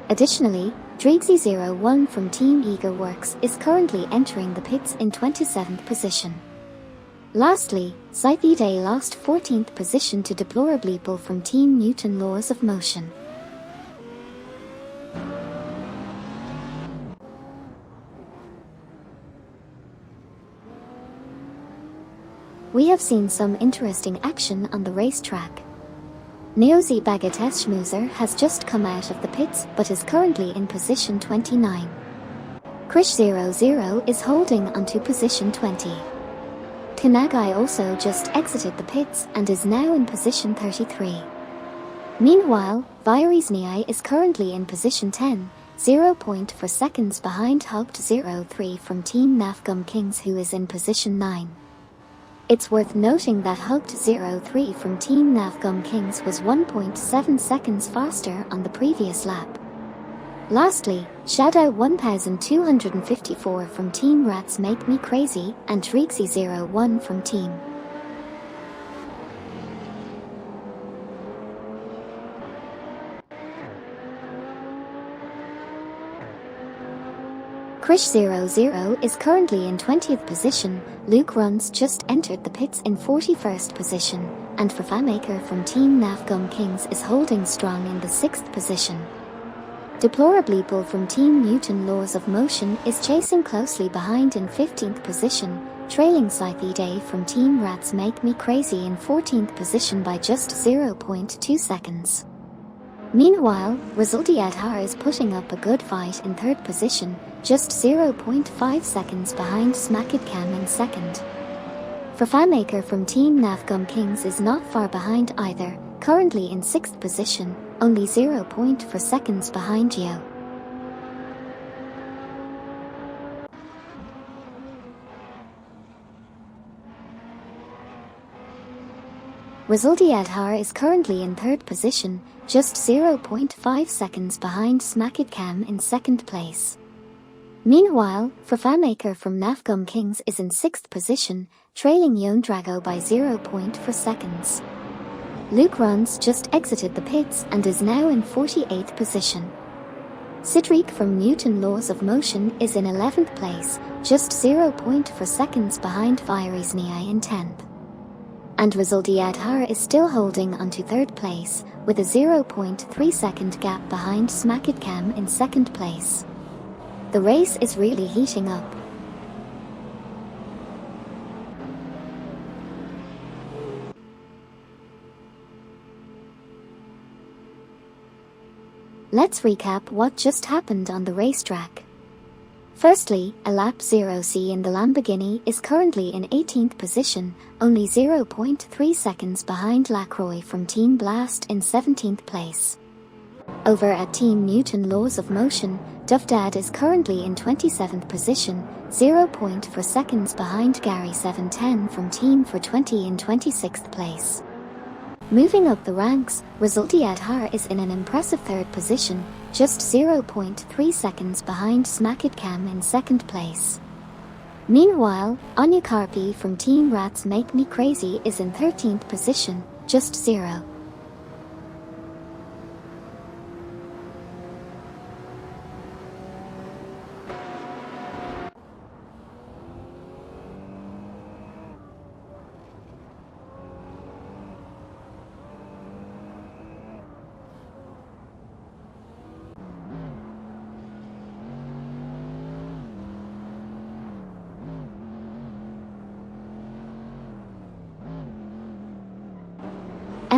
Additionally, Dreegsy01 from Team Eager Works is currently entering the pits in 27th position. Lastly, Scythide lost 14th position to Deplorableeple from Team Newton Laws of Motion. We have seen some interesting action on the racetrack. Neozi Bagatesh Schmuser has just come out of the pits but is currently in position 29. Krish00 is holding onto position 20. Kanagai also just exited the pits and is now in position 33. Meanwhile, Vierisniai is currently in position 10, 0.4 seconds behind Hugged03 from Team Navgum Kings who is in position 9. It's worth noting that Hugged03 from Team Navgum Kings was 1.7 seconds faster on the previous lap. Lastly, Showdown 1254 from Team Rats Make Me Crazy and Dreegsy01 from Team Krish00 is currently in 20th position, Luke Runs just entered the pits in 41st position, and FanMaker from Team Navgum Kings is holding strong in the 6th position. Deplorableeple from Team Newton Laws of Motion is chasing closely behind in 15th position, trailing Scythide from Team Rats Make Me Crazy in 14th position by just 0.2 seconds. Meanwhile, Resultiadhar is putting up a good fight in 3rd position, just 0.5 seconds behind Smackidcam in 2nd. FanMaker from Team Navgum Kings is not far behind either, currently in 6th position, only 0.4 seconds behind Yo. Resultiadhar is currently in 3rd position, just 0.5 seconds behind Smackidcam in 2nd place. Meanwhile, FanMaker from Navgum Kings is in 6th position, trailing Yon Drago by 0.4 seconds. Luke Runs just exited the pits and is now in 48th position. Cedric from Newton Laws of Motion is in 11th place, just 0.4 seconds behind Vairisnii in 10th. And Resultiad Har is still holding onto 3rd place, with a 0.3 second gap behind Smakidcam in 2nd place. The race is really heating up. Let's recap what just happened on the racetrack. Firstly, a lap 0C in the Lamborghini is currently in 18th position, only 0.3 seconds behind Lacroix from Team Blast in 17th place. Over at Team Newton Laws of Motion, Duvdad is currently in 27th position, 0.4 seconds behind Gary 710 from Team for 20 in 26th place. Moving up the ranks, Resultiad Har is in an impressive 3rd position, just 0.3 seconds behind Smakidcam in 2nd place. Meanwhile, Anya Karpi from Team Rats Make Me Crazy is in 13th position, just 0.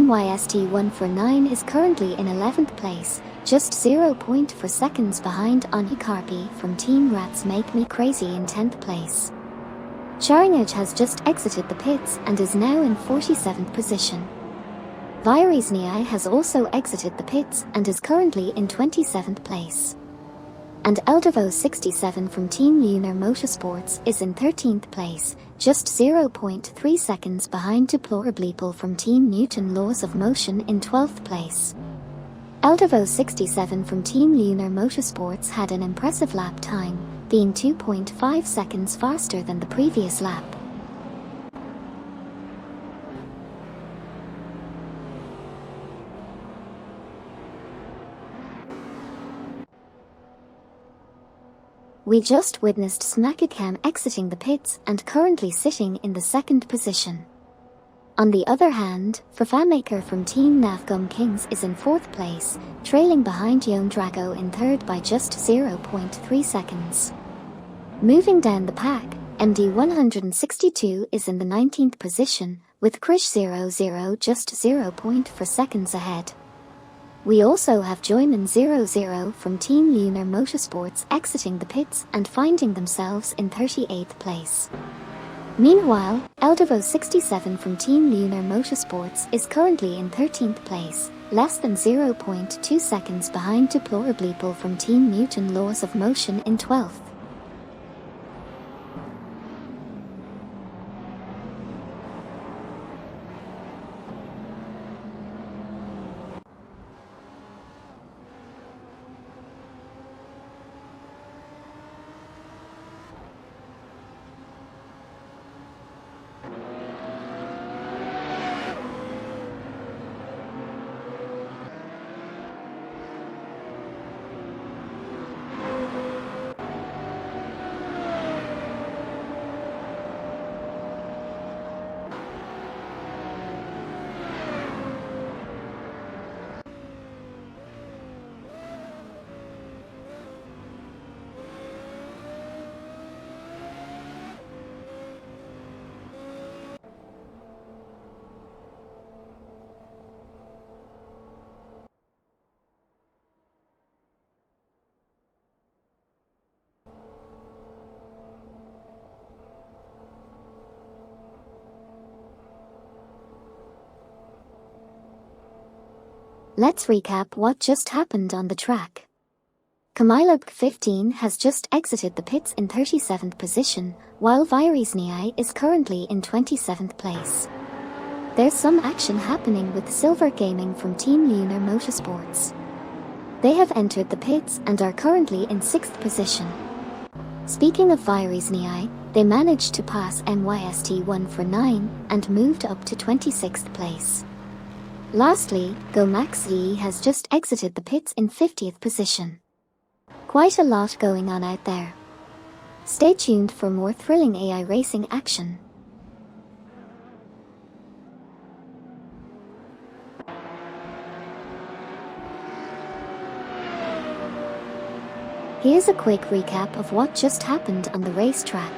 MYST149 is currently in 11th place, just 0.4 seconds behind Anya Karpi from Team Rats Make Me Crazy in 10th place. Charingage has just exited the pits and is now in 47th position. Vairisnii has also exited the pits and is currently in 27th place. And Eldevo 67 from Team Lunar Motorsports is in 13th place, just 0.3 seconds behind Deplorableeple from Team Newton Laws of Motion in 12th place. Eldevo 67 from Team Lunar Motorsports had an impressive lap time, being 2.5 seconds faster than the previous lap. We just witnessed Smakidcam exiting the pits and currently sitting in the 2nd position. On the other hand, Fafamaker from Team Navgum Kings is in 4th place, trailing behind Yon Drago in 3rd by just 0.3 seconds. Moving down the pack, MD162 is in the 19th position, with Krish 00 just 0.4 seconds ahead. We also have Joyman 00 from Team Lunar Motorsports exiting the pits and finding themselves in 38th place. Meanwhile, Eldevo 67 from Team Lunar Motorsports is currently in 13th place, less than 0.2 seconds behind Deplorableeple from Team Newton Laws of Motion in 12th. Let's recap what just happened on the track. Kamilub 15 has just exited the pits in 37th position, while Vairisnii is currently in 27th place. There's some action happening with Silver Gaming from Team Lunar Motorsports. They have entered the pits and are currently in 6th position. Speaking of Vairisnii, they managed to pass MYST149 and moved up to 26th place. Lastly, GoMaxE has just exited the pits in 50th position. Quite a lot going on out there. Stay tuned for more thrilling AI racing action. Here's a quick recap of what just happened on the racetrack.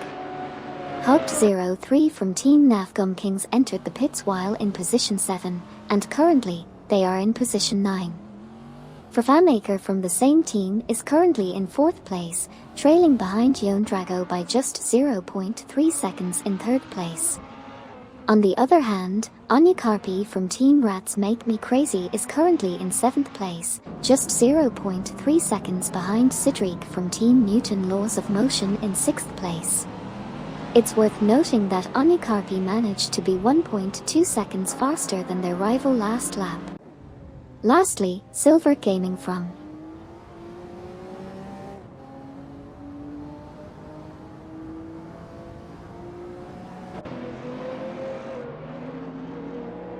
Hugged03 from Team Nafgum Kings entered the pits while in position 7, and currently, they are in position 9. Fafamaker from the same team is currently in 4th place, trailing behind Yon Drago by just 0.3 seconds in 3rd place. On the other hand, Anya Karpi from Team Rats Make Me Crazy is currently in 7th place, just 0.3 seconds behind Cedric from Team Newton Laws of Motion in 6th place. It's worth noting that Anya Karpi managed to be 1.2 seconds faster than their rival last lap. Lastly, Silver Gaming from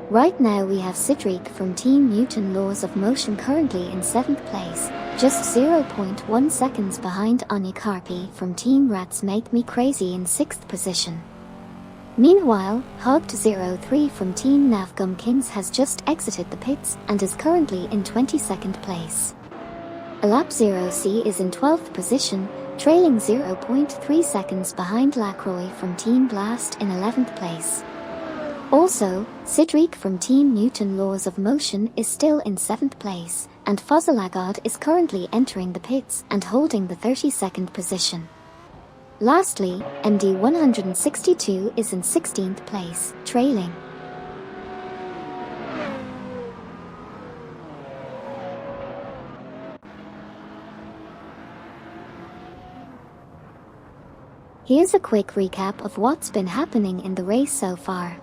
Right now we have Cedric from Team Newton Laws of Motion currently in 7th place, just 0.1 seconds behind Anya Karpi from Team Rats Make Me Crazy in 6th position. Meanwhile, Hugged03 from Team Nafgum Kings has just exited the pits and is currently in 22nd place. Alap0C is in 12th position, trailing 0.3 seconds behind Lacroix from Team Blast in 11th place. Also, Cedric from Team Newton Laws of Motion is still in 7th place, and Fozalagod is currently entering the pits and holding the 32nd position. Lastly, MD162 is in 16th place, trailing. Here's a quick recap of what's been happening in the race so far.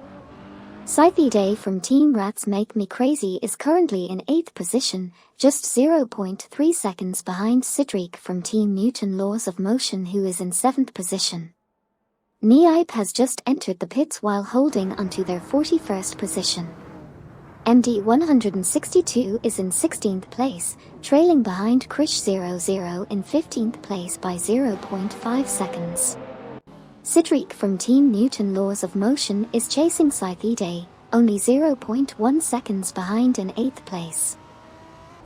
Scythe Day from Team Rats Make Me Crazy is currently in 8th position, just 0.3 seconds behind Cedric from Team Newton Laws of Motion who is in 7th position. Niipe has just entered the pits while holding onto their 41st position. MD162 is in 16th place, trailing behind Krish00 in 15th place by 0.5 seconds. Cedric from Team Newton Laws of Motion is chasing Scythe Day, only 0.1 seconds behind in 8th place.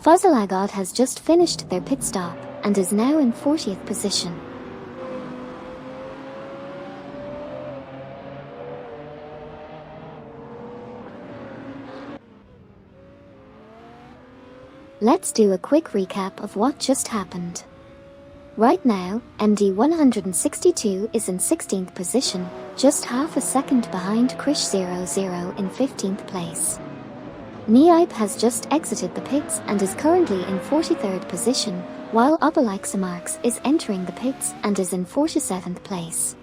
Fozalagod has just finished their pit stop and is now in 40th position. Let's do a quick recap of what just happened. Right now, MD162 is in 16th position, just half a second behind Krish00 in 15th place. Niipe has just exited the pits and is currently in 43rd position, while Obelixamarx is entering the pits and is in 47th place.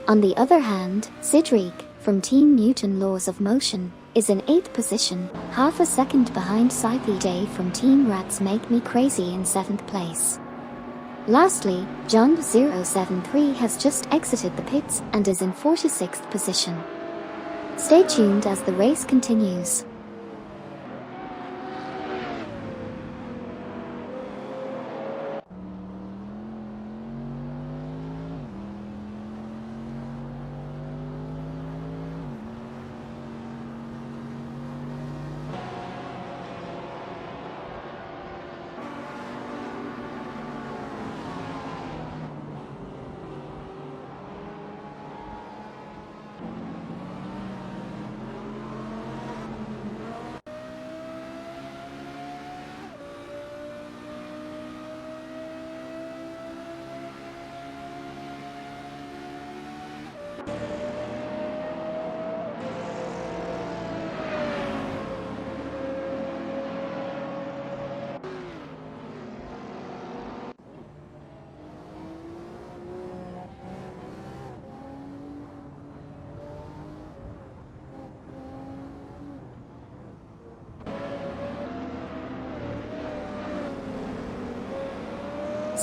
On the other hand, Cedric, from Team Newton Laws of Motion, is in 8th position, half a second behind Scythe Day from Team Rats Make Me Crazy in 7th place. Lastly, John073 has just exited the pits and is in 46th position. Stay tuned as the race continues.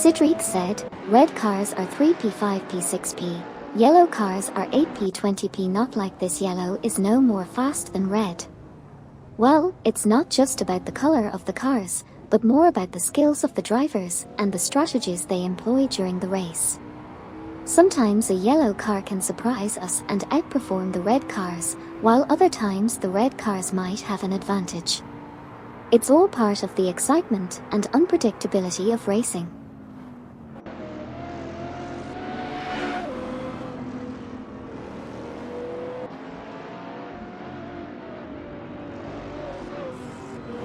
Cedric said, red cars are 3p 5p 6p, yellow cars are 8p 20p. Not like this, yellow is no more fast than red. Well, it's not just about the color of the cars, but more about the skills of the drivers and the strategies they employ during the race. Sometimes a yellow car can surprise us and outperform the red cars, while other times the red cars might have an advantage. It's all part of the excitement and unpredictability of racing.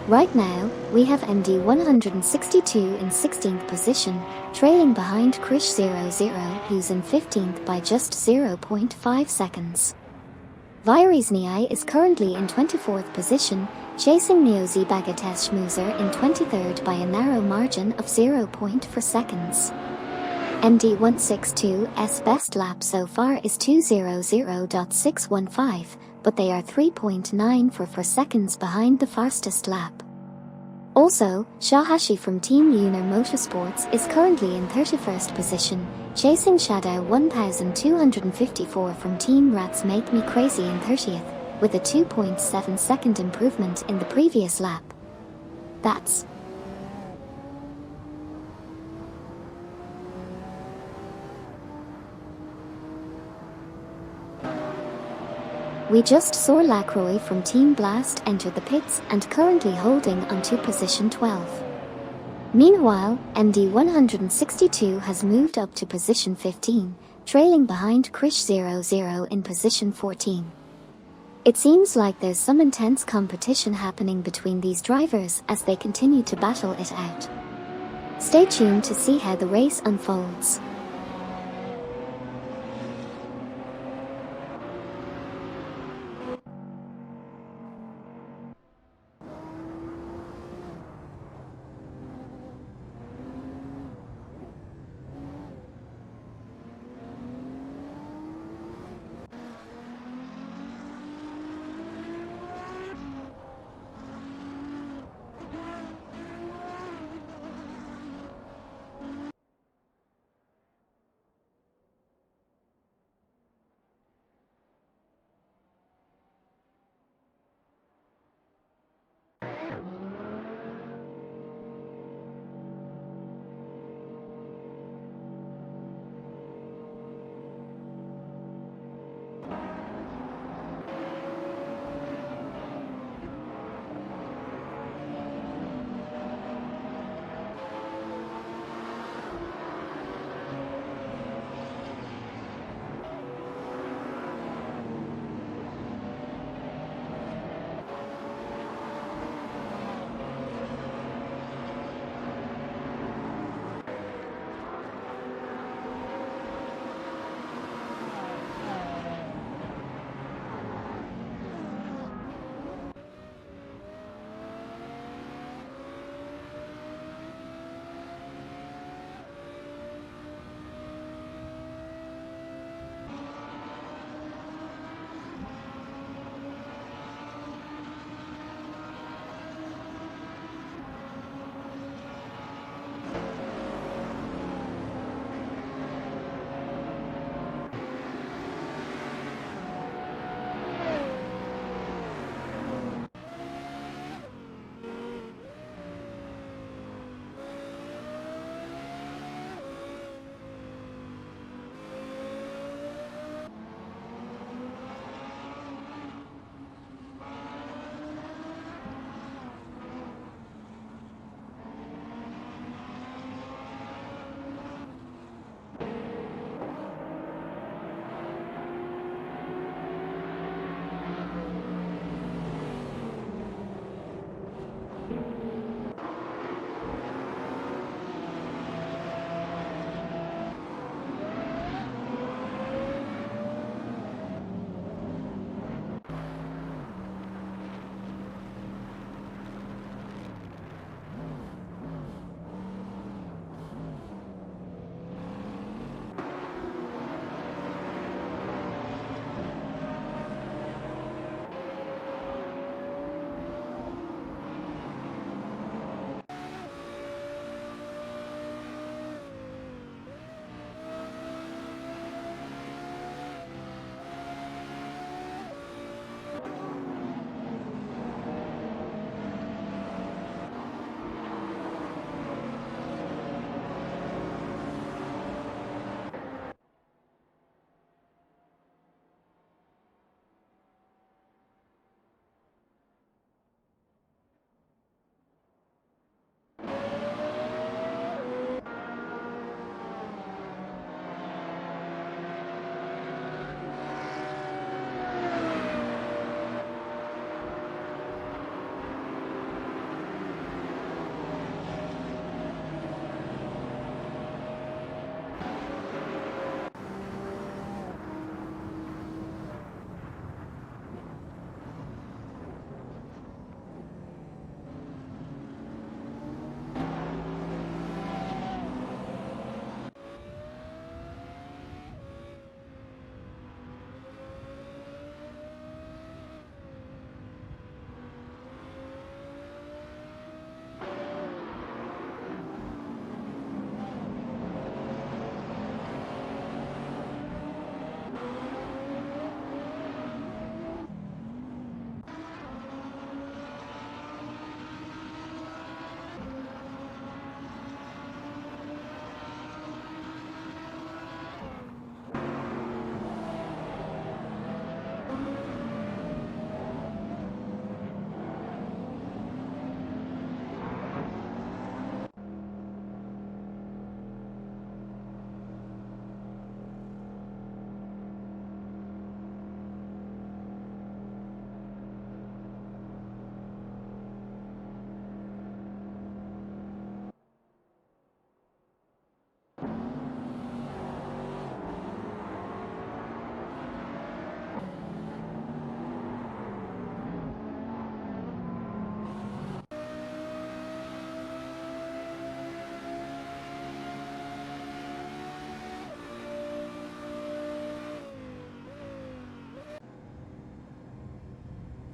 Right now, we have MD 162 in 16th position, trailing behind Krish 00, who's in 15th by just 0.5 seconds. Vairizniai is currently in 24th position, chasing Neozi Bagatesh Muser in 23rd by a narrow margin of 0.4 seconds. MD 162's best lap so far is 2:00.615, but they are 3.94 seconds behind the fastest lap. Also, Shahashi from Team Lunar Motorsports is currently in 31st position, chasing Shadow 1254 from Team Rats Make Me Crazy in 30th, with a 2.7 second improvement in the previous lap. That's We just saw Lacroix from Team Blast enter the pits and currently holding onto position 12. Meanwhile, MD 162 has moved up to position 15, trailing behind Krish 00 in position 14. It seems like there's some intense competition happening between these drivers as they continue to battle it out. Stay tuned to see how the race unfolds.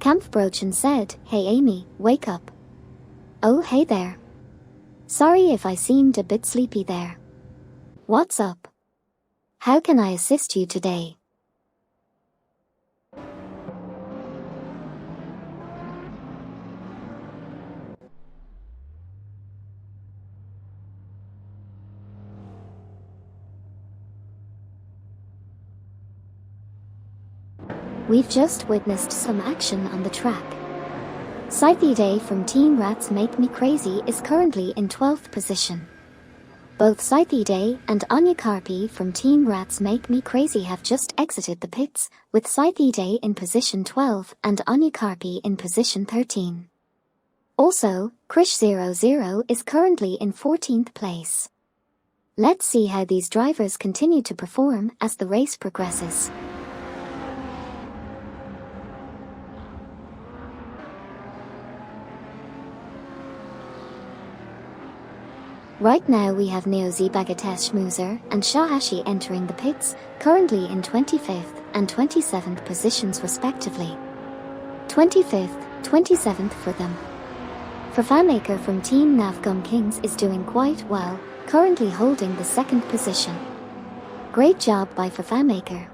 Kampfbrochen said, "Hey Amy, wake up." "Oh hey there. Sorry if I seemed a bit sleepy there. What's up? How can I assist you today?" We've just witnessed some action on the track. Scythide from Team Rats Make Me Crazy is currently in 12th position. Both Scythide and Anya Karpi from Team Rats Make Me Crazy have just exited the pits, with Scythide in position 12 and Anya Karpi in position 13. Also, Krish00 is currently in 14th place. Let's see how these drivers continue to perform as the race progresses. Right now we have Neozi Bagatesh Schmoozer and Shahashi entering the pits, currently in 25th and 27th positions respectively. 25th, 27th for them. Fafamaker from Team Navgum Kings is doing quite well, currently holding the 2nd position. Great job by Fafamaker.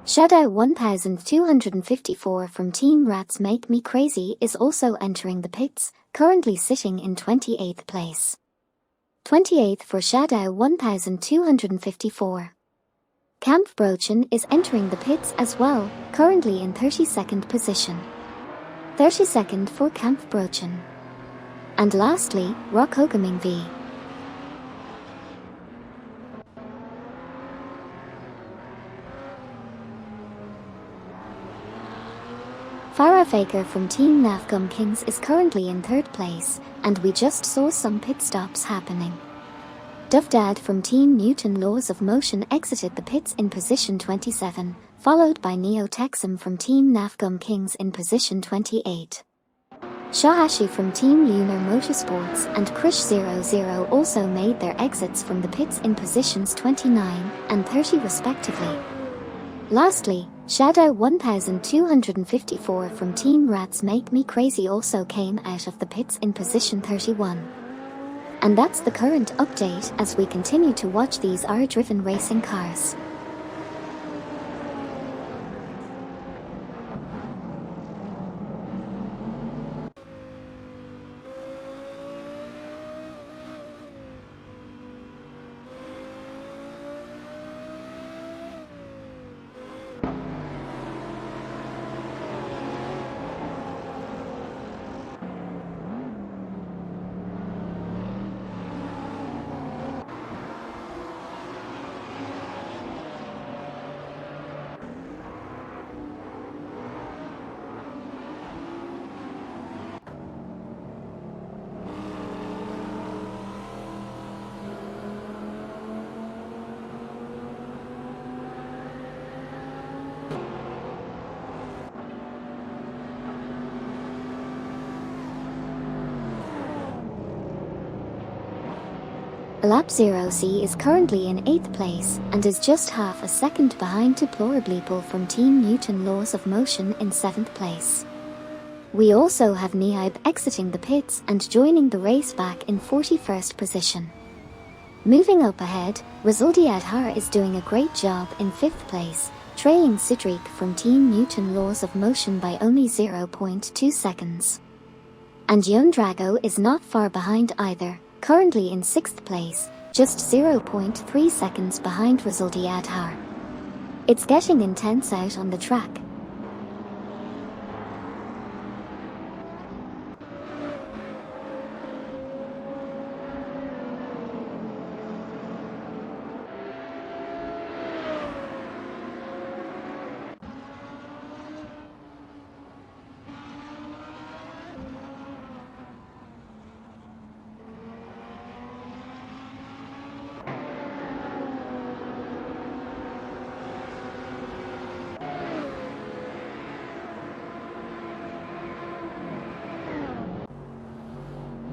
Showdown 1254 from Team Rats Make Me Crazy is also entering the pits, currently sitting in 28th place. 28th for Showdown 1254. Kampfbrochen is entering the pits as well, currently in 32nd position. 32nd for Kampfbrochen. And lastly, Rockhogaming V. Farah Faker from Team Navgum Kings is currently in 3rd place, and we just saw some pit stops happening. Duvdad from Team Newton Laws of Motion exited the pits in position 27, followed by Neo Texum from Team Navgum Kings in position 28. Shahashi from Team Lunar Motorsports and Krish00 also made their exits from the pits in positions 29 and 30 respectively. Lastly, Shadow 1254 from Team Rats Make Me Crazy also came out of the pits in position 31. And that's the current update as we continue to watch these R-driven racing cars. Lap 0C is currently in 8th place and is just half a second behind Deplorableeple from Team Newton Laws of Motion in 7th place. We also have Neib exiting the pits and joining the race back in 41st position. Moving up ahead, Rizaldi Adhar is doing a great job in 5th place, trailing Sidrik from Team Newton Laws of Motion by only 0.2 seconds. And Yon Drago is not far behind either, currently in 6th place, just 0.3 seconds behind Rizaldi Adhar. It's getting intense out on the track.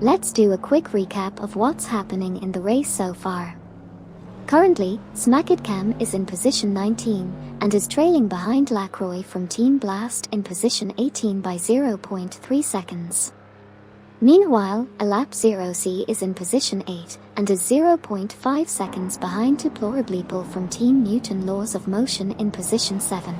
Let's do a quick recap of what's happening in the race so far. Currently, Smackit Cam is in position 19 and is trailing behind Lacroix from Team Blast in position 18 by 0.3 seconds. Meanwhile, Alap 0C is in position 8 and is 0.5 seconds behind Deplorableeple from Team Newton Laws of Motion in position 7.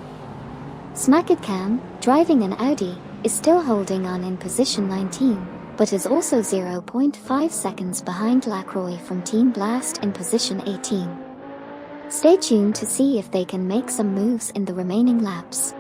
Smackit Cam, driving an Audi, is still holding on in position 19, but is also 0.5 seconds behind Lacroix from Team Blast in position 18. Stay tuned to see if they can make some moves in the remaining laps.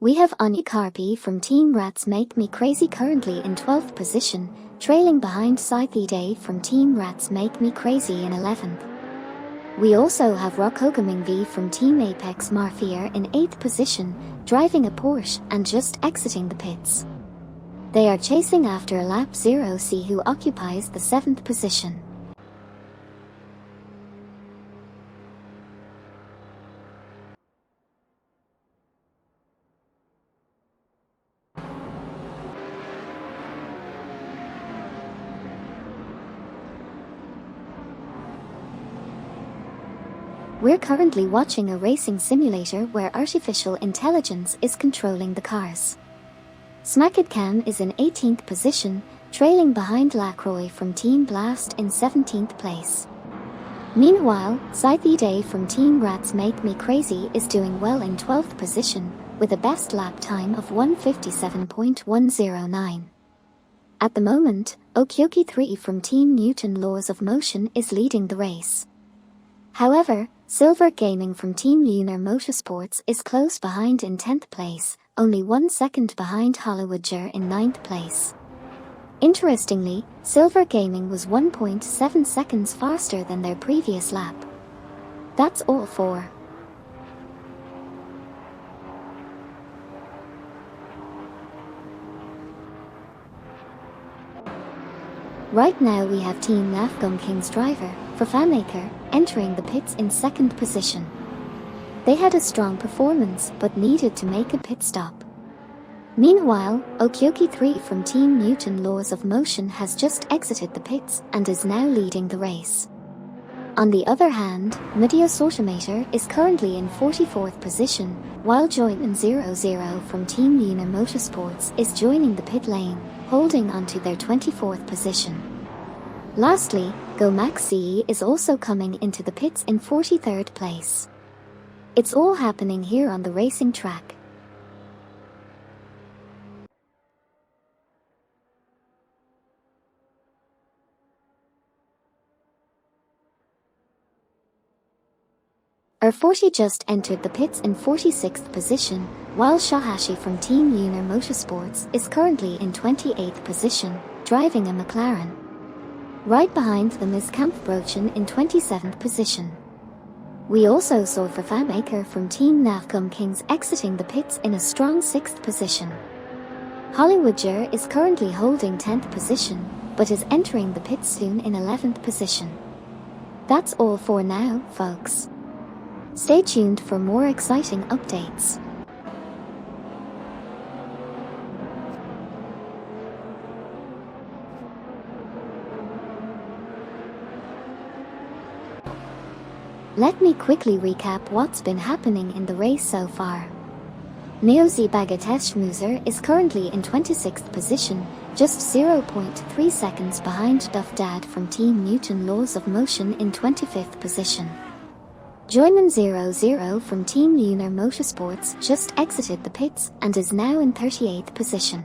We have Anya Carpi from Team Rats Make Me Crazy currently in 12th position, trailing behind Scythe Day from Team Rats Make Me Crazy in 11th. We also have Rokogaming V from Team Apex Marfier in 8th position, driving a Porsche and just exiting the pits. They are chasing after Alap 0C who occupies the 7th position. We're currently watching a racing simulator where artificial intelligence is controlling the cars. Smackit Cam is in 18th position, trailing behind Lacroix from Team Blast in 17th place. Meanwhile, Scythe Day from Team Rats Make Me Crazy is doing well in 12th position, with a best lap time of 1:57.109. At the moment, Okyoki 3 from Team Newton Laws of Motion is leading the race. However, Silver Gaming from Team Lunar Motorsports is close behind in 10th place, only 1 second behind Hollywoodger in 9th place. Interestingly, Silver Gaming was 1.7 seconds faster than their previous lap. That's all for Right now we have Team Nafgum King's driver, Fafamaker, entering the pits in 2nd position. They had a strong performance but needed to make a pit stop. Meanwhile, Okyoki 3 from Team Newton Laws of Motion has just exited the pits and is now leading the race. On the other hand, Medios Automator is currently in 44th position, while Joyman 00 from Team Lunar Motorsports is joining the pit lane, holding onto their 24th position. Lastly, GoMax CE is also coming into the pits in 43rd place. It's all happening here on the racing track. R40 just entered the pits in 46th position, while Shahashi from Team Lunar Motorsports is currently in 28th position, driving a McLaren. Right behind them is Kampfbrochen in 27th position. We also saw Fafamaker from Team Nafgum Kings exiting the pits in a strong 6th position. Hollywoodger is currently holding 10th position, but is entering the pits soon in 11th position. That's all for now, folks. Stay tuned for more exciting updates. Let me quickly recap what's been happening in the race so far. Neozi Bagateshmuser is currently in 26th position, just 0.3 seconds behind Duff Dad from Team Newton Laws of Motion in 25th position. Joyman 00 from Team Lunar Motorsports just exited the pits and is now in 38th position.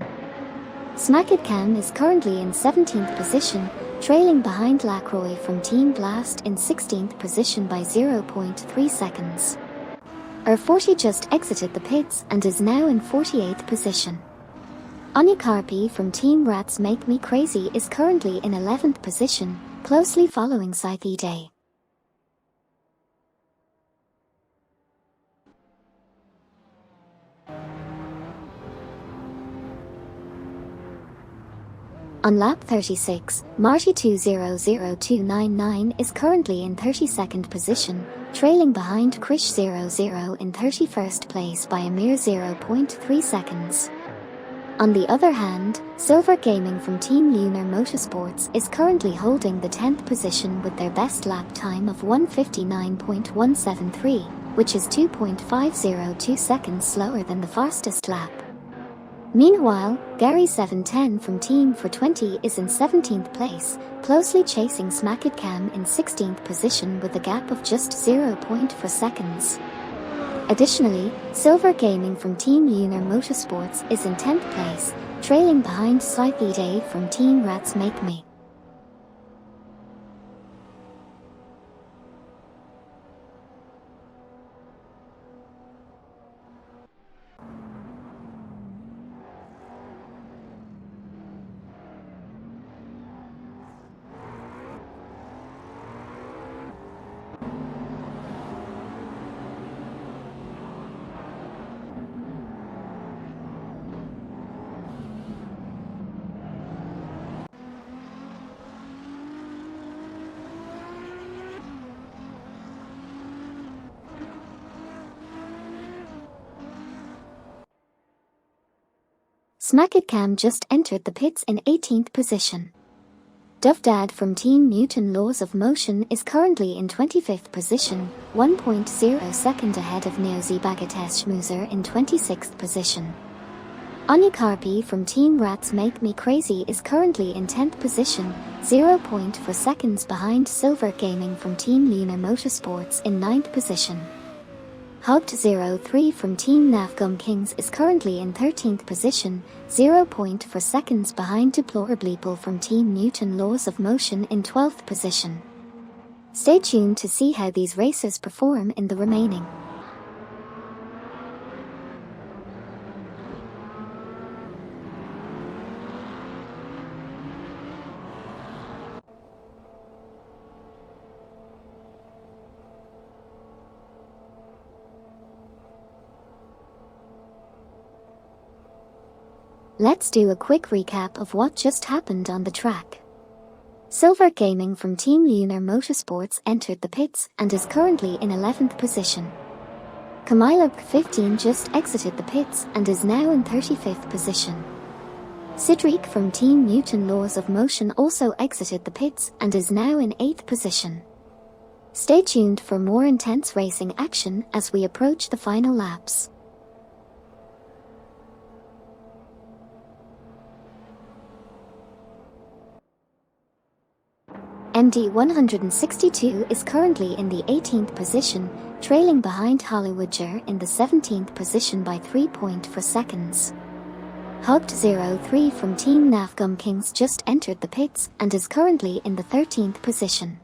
Smackit Cam is currently in 17th position, trailing behind Lacroix from Team Blast in 16th position by 0.3 seconds. R40 just exited the pits and is now in 48th position. Anya Carpi from Team Rats Make Me Crazy is currently in 11th position, closely following Scythe Day. On lap 36, Marty 200299 is currently in 32nd position, trailing behind Krish 00 in 31st place by a mere 0.3 seconds. On the other hand, Silver Gaming from Team Lunar Motorsports is currently holding the 10th position with their best lap time of 1:59.173, which is 2.502 seconds slower than the fastest lap. Meanwhile, Gary 710 from Team for 20 is in 17th place, closely chasing Smacketcam in 16th position with a gap of just 0.4 seconds. Additionally, Silver Gaming from Team Lunar Motorsports is in 10th place, trailing behind Slightly Dave from Team Rats Make Me. Smacketcam just entered the pits in 18th position. Dovdad from Team Newton Laws of Motion is currently in 25th position, 1.0 second ahead of Neozi Bagatesh Schmoozer in 26th position. Anya Karpi from Team Rats Make Me Crazy is currently in 10th position, 0.4 seconds behind Silver Gaming from Team Lunar Motorsports in 9th position. Hugged03 from Team Navgum Kings is currently in 13th position, 0.4 seconds behind Deplorableeple from Team Newton Laws of Motion in 12th position. Stay tuned to see how these racers perform in the remaining. Let's do a quick recap of what just happened on the track. Silver Gaming from Team Lunar Motorsports entered the pits and is currently in 11th position. Kamilub 15 just exited the pits and is now in 35th position. Sidriq from Team Newton Laws of Motion also exited the pits and is now in 8th position. Stay tuned for more intense racing action as we approach the final laps. MD 162 is currently in the 18th position, trailing behind Hollywoodger in the 17th position by 3.4 seconds. Hugged03 from Team Navgum Kings just entered the pits and is currently in the 13th position.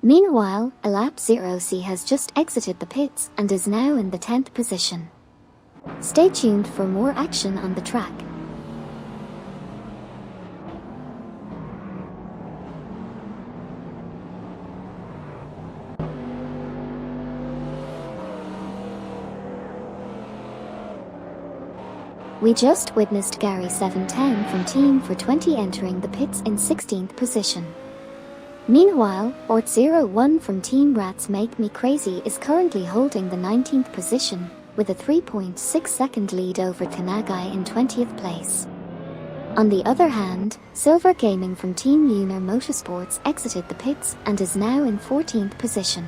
Meanwhile, Alap 0C has just exited the pits and is now in the 10th position. Stay tuned for more action on the track. We just witnessed Gary 710 from Team for 20 entering the pits in 16th position. Meanwhile, Ort01 from Team Rats Make Me Crazy is currently holding the 19th position, with a 3.6 second lead over Kanagai in 20th place. On the other hand, Silver Gaming from Team Lunar Motorsports exited the pits and is now in 14th position.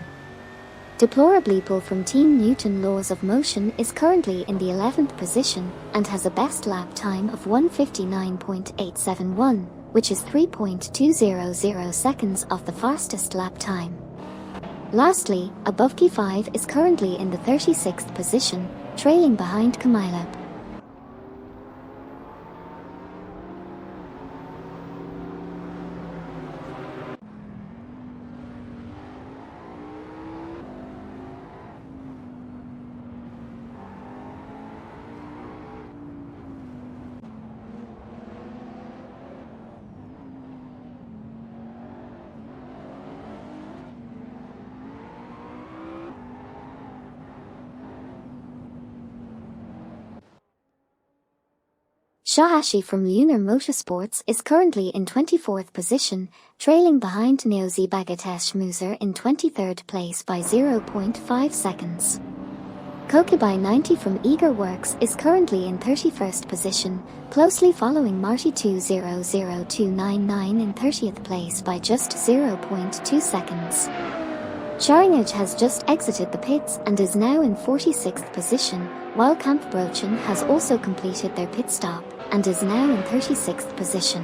Deplorableeple from Team Newton Laws of Motion is currently in the 11th position and has a best lap time of 1:59.871, which is 3.200 seconds off the fastest lap time. Lastly, Abovki 5 is currently in the 36th position, trailing behind Kamilub. Shahashi from Lunar Motorsports is currently in 24th position, trailing behind Neozi Bagateshmuser in 23rd place by 0.5 seconds. Kokubai 90 from Eager Works is currently in 31st position, closely following Marty 200299 in 30th place by just 0.2 seconds. Charingage has just exited the pits and is now in 46th position, while Kampbrochen has also completed their pit stop and is now in 36th position.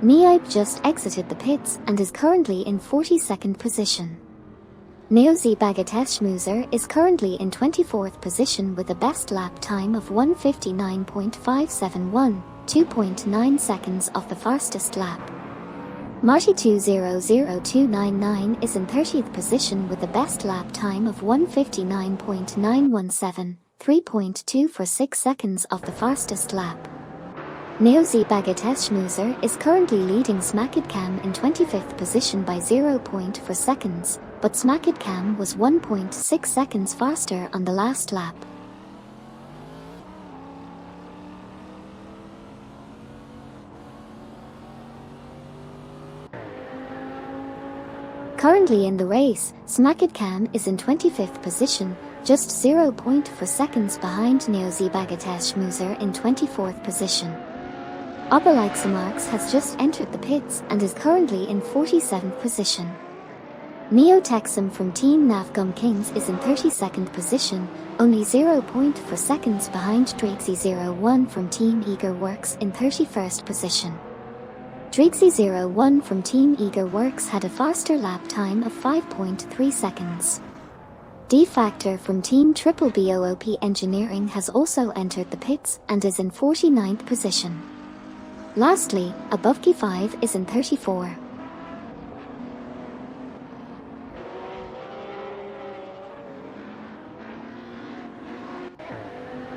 Neoip just exited the pits and is currently in 42nd position. Neozi Bagateshmuser is currently in 24th position with a best lap time of 1:59.571, 2.9 seconds off the fastest lap. Marty 200299 is in 30th position with a best lap time of 1:59.917, 3.246 seconds off the fastest lap. Neozi Bagateshmuser is currently leading Smackidcam in 25th position by 0.4 seconds, but Smackidcam was 1.6 seconds faster on the last lap. Currently in the race, Smackidcam is in 25th position, just 0.4 seconds behind Neozi Bagateshmuser in 24th position. Oberleixemarks has just entered the pits and is currently in 47th position. Neo Texum from Team Navgum Kings is in 32nd position, only 0.4 seconds behind Drexy01 from Team Eager Works in 31st position. Drexy01 from Team Eager Works had a faster lap time of 5.3 seconds. D-Factor from Team Triple BOOP Engineering has also entered the pits and is in 49th position. Lastly, Abovki 5 is in 34.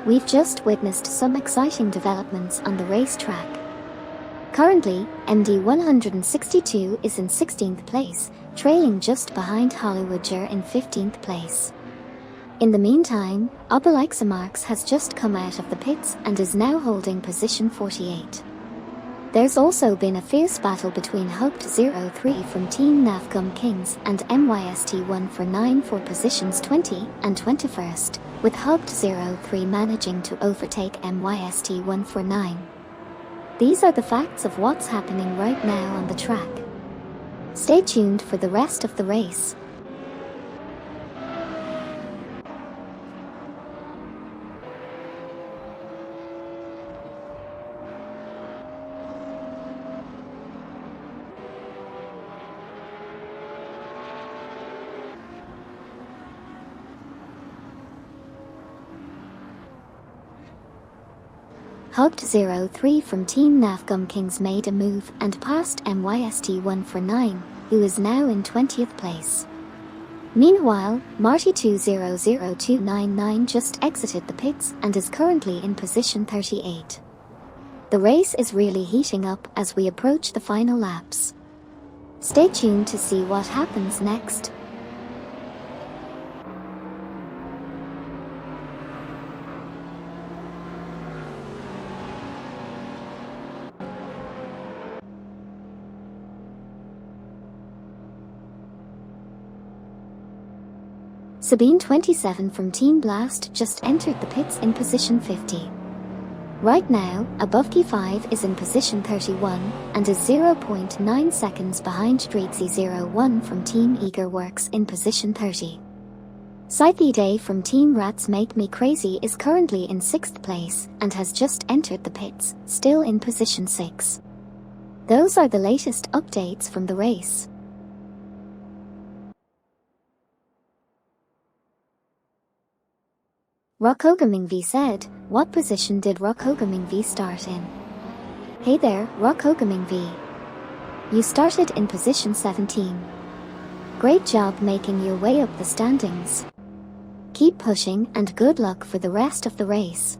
We've just witnessed some exciting developments on the racetrack. Currently, MD162 is in 16th place, trailing just behind Hollywoodger in 15th place. In the meantime, Oberleixemarks has just come out of the pits and is now holding position 48. There's also been a fierce battle between Hoped03 from Team Navgum Kings and MYST149 for positions 20 and 21st, with Hoped03 managing to overtake MYST149. These are the facts of what's happening right now on the track. Stay tuned for the rest of the race. Hoped03 from Team Navgum Kings made a move and passed MYST149, who is now in 20th place. Meanwhile, Marty 200299 just exited the pits and is currently in position 38. The race is really heating up as we approach the final laps. Stay tuned to see what happens next. Sabine 27 from Team Blast just entered the pits in position 50. Right now, Abovki 5 is in position 31 and is 0.9 seconds behind Dreeksy 01 from Team Eager Works in position 30. Scythe Day from Team Rats Make Me Crazy is currently in 6th place and has just entered the pits, still in position 6. Those are the latest updates from the race. Rockogaming V said, what position did Rockogaming V start in? Hey there, Rockogaming V. You started in position 17. Great job making your way up the standings. Keep pushing and good luck for the rest of the race.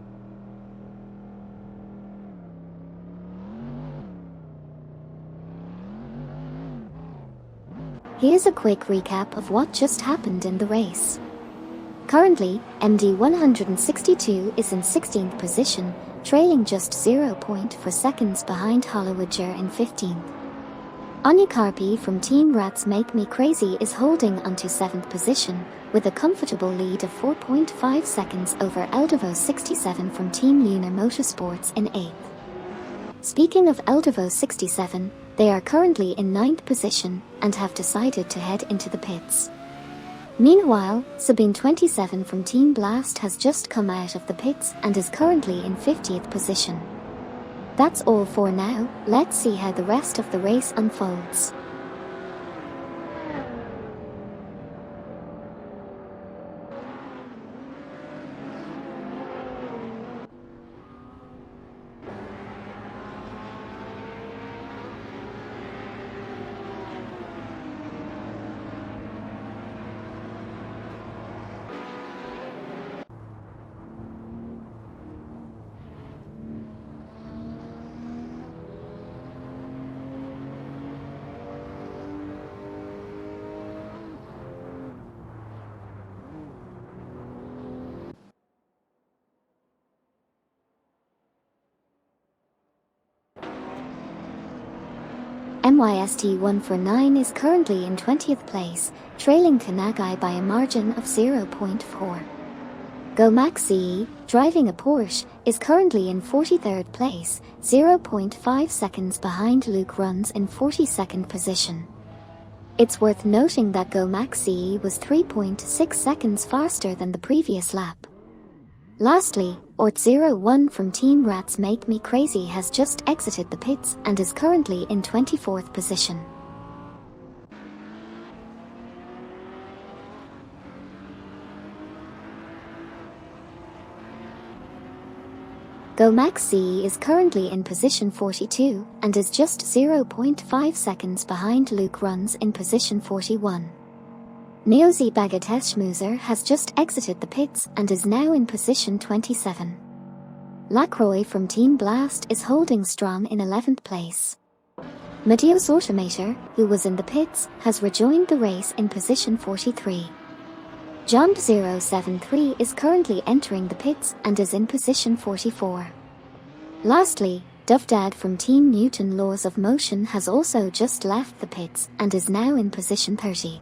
Here's a quick recap of what just happened in the race. Currently, MD 162 is in 16th position, trailing just 0.4 seconds behind Hollywoodger in 15th. Anya Karpi from Team Rats Make Me Crazy is holding onto 7th position, with a comfortable lead of 4.5 seconds over Eldevo 67 from Team Lunar Motorsports in 8th. Speaking of Eldevo 67, they are currently in 9th position and have decided to head into the pits. Meanwhile, Sabine 27 from Team Blast has just come out of the pits and is currently in 50th position. That's all for now, let's see how the rest of the race unfolds. MYST149 is currently in 20th place, trailing Kanagai by a margin of 0.4. GoMaxCE, driving a Porsche, is currently in 43rd place, 0.5 seconds behind Luke Runs in 42nd position. It's worth noting that GoMaxCE was 3.6 seconds faster than the previous lap. Lastly, Ort01 from Team Rats Make Me Crazy has just exited the pits and is currently in 24th position. GoMaxCE is currently in position 42 and is just 0.5 seconds behind Luke Runs in position 41. Neozi Bagateshmuser has just exited the pits and is now in position 27. Lacroix from Team Blast is holding strong in 11th place. Mateos Automator, who was in the pits, has rejoined the race in position 43. John 073 is currently entering the pits and is in position 44. Lastly, Dovdad from Team Newton Laws of Motion has also just left the pits and is now in position 30.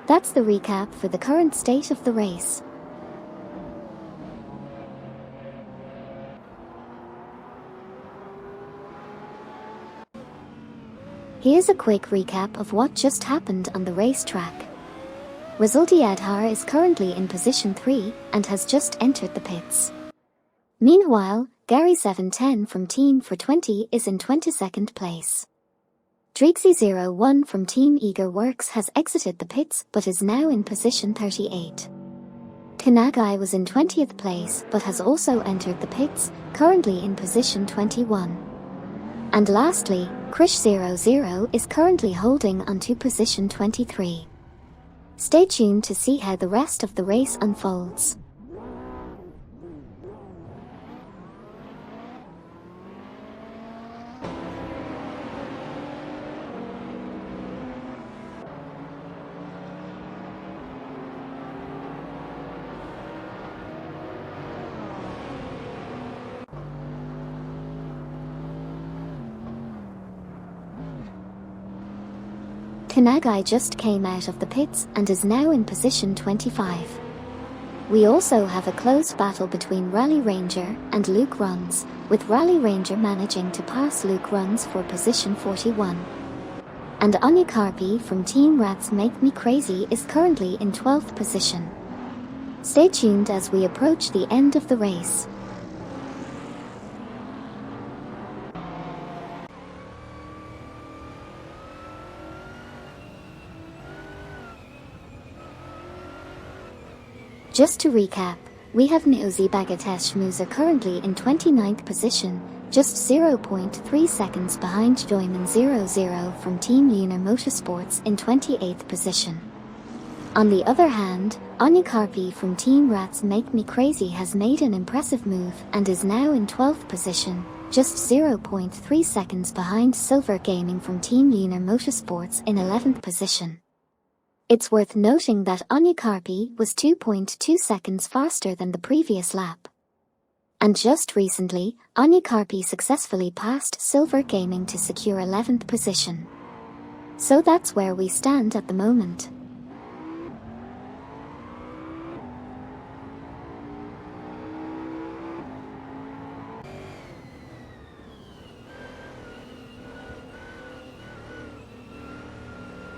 That's the recap for the current state of the race. Here's a quick recap of what just happened on the racetrack. Resulti Adhar is currently in position 3 and has just entered the pits. Meanwhile, Gary 710 from Team for 20 is in 22nd place. Dreeksy01 from Team Eager Works has exited the pits but is now in position 38. Kanagai was in 20th place but has also entered the pits, currently in position 21. And lastly, Krish00 is currently holding onto position 23. Stay tuned to see how the rest of the race unfolds. Kanagai just came out of the pits and is now in position 25. We also have a close battle between Rally Ranger and Luke Runs, with Rally Ranger managing to pass Luke Runs for position 41. And Anya Karpi from Team Rats Make Me Crazy is currently in 12th position. Stay tuned as we approach the end of the race. Just to recap, we have Nosy Bagatesh Musa currently in 29th position, just 0.3 seconds behind Joyman 00 from Team Lunar Motorsports in 28th position. On the other hand, Anya Karpi from Team Rats Make Me Crazy has made an impressive move and is now in 12th position, just 0.3 seconds behind Silver Gaming from Team Lunar Motorsports in 11th position. It's worth noting that Anya Karpi was 2.2 seconds faster than the previous lap. And just recently, Anya Karpi successfully passed Silver Gaming to secure 11th position. So that's where we stand at the moment.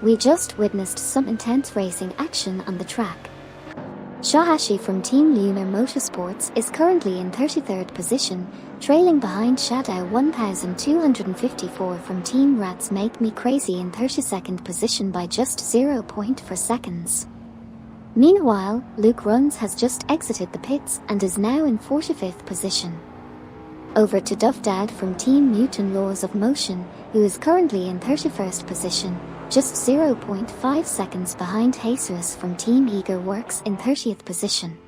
We just witnessed some intense racing action on the track. Shahashi from Team Lunar Motorsports is currently in 33rd position, trailing behind Shadow 1254 from Team Rats Make Me Crazy in 32nd position by just 0.4 seconds. Meanwhile, Luke Runs has just exited the pits and is now in 45th position. Over to Dovdad from Team Newton Laws of Motion, who is currently in 31st position, just 0.5 seconds behind Jesus from Team Eager Works in 30th position.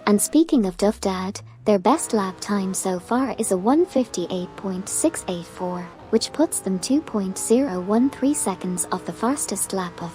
And speaking of Dovdad, their best lap time so far is a 1:58.684, which puts them 2.013 seconds off the fastest lap of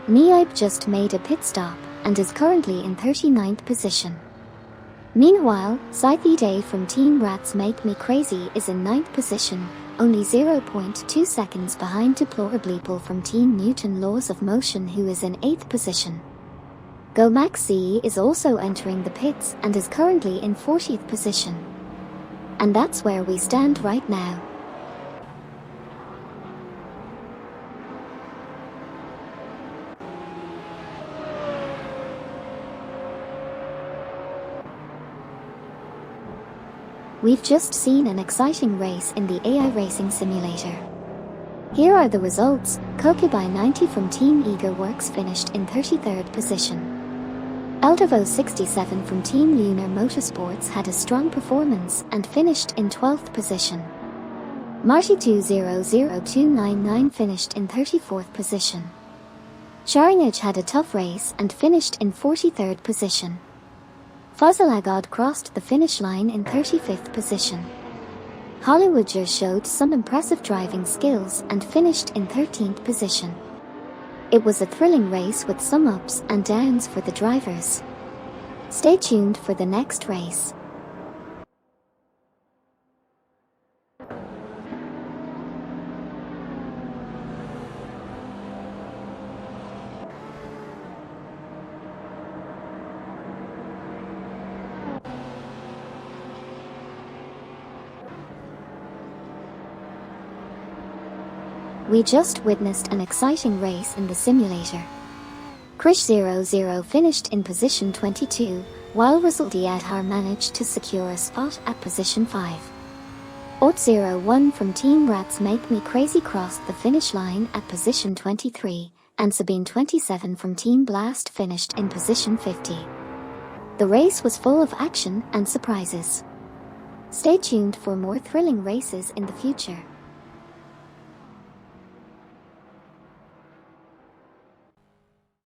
Niaib just made a pit stop and is currently in 39th position. Meanwhile, Scythe Day from Team Rats Make Me Crazy is in 9th position, only 0.2 seconds behind Deplorableeple from Team Newton Laws of Motion, who is in 8th position. Go Maxi is also entering the pits and is currently in 40th position. And that's where we stand right now. We've just seen an exciting race in the AI Racing Simulator. Here are the results. Kokubai 90 from Team Eager Works finished in 33rd position. Eldevo 67 from Team Lunar Motorsports had a strong performance and finished in 12th position. Marty 200299 finished in 34th position. Sharingage had a tough race and finished in 43rd position. Fazalagod crossed the finish line in 35th position. Hollywoodger showed some impressive driving skills and finished in 13th position. It was a thrilling race with some ups and downs for the drivers. Stay tuned for the next race. We just witnessed an exciting race in the simulator. Krish00 finished in position 22, while Russell Diadhar managed to secure a spot at position 5. Ot01 from Team Rats Make Me Crazy crossed the finish line at position 23, and Sabine27 from Team Blast finished in position 50. The race was full of action and surprises. Stay tuned for more thrilling races in the future.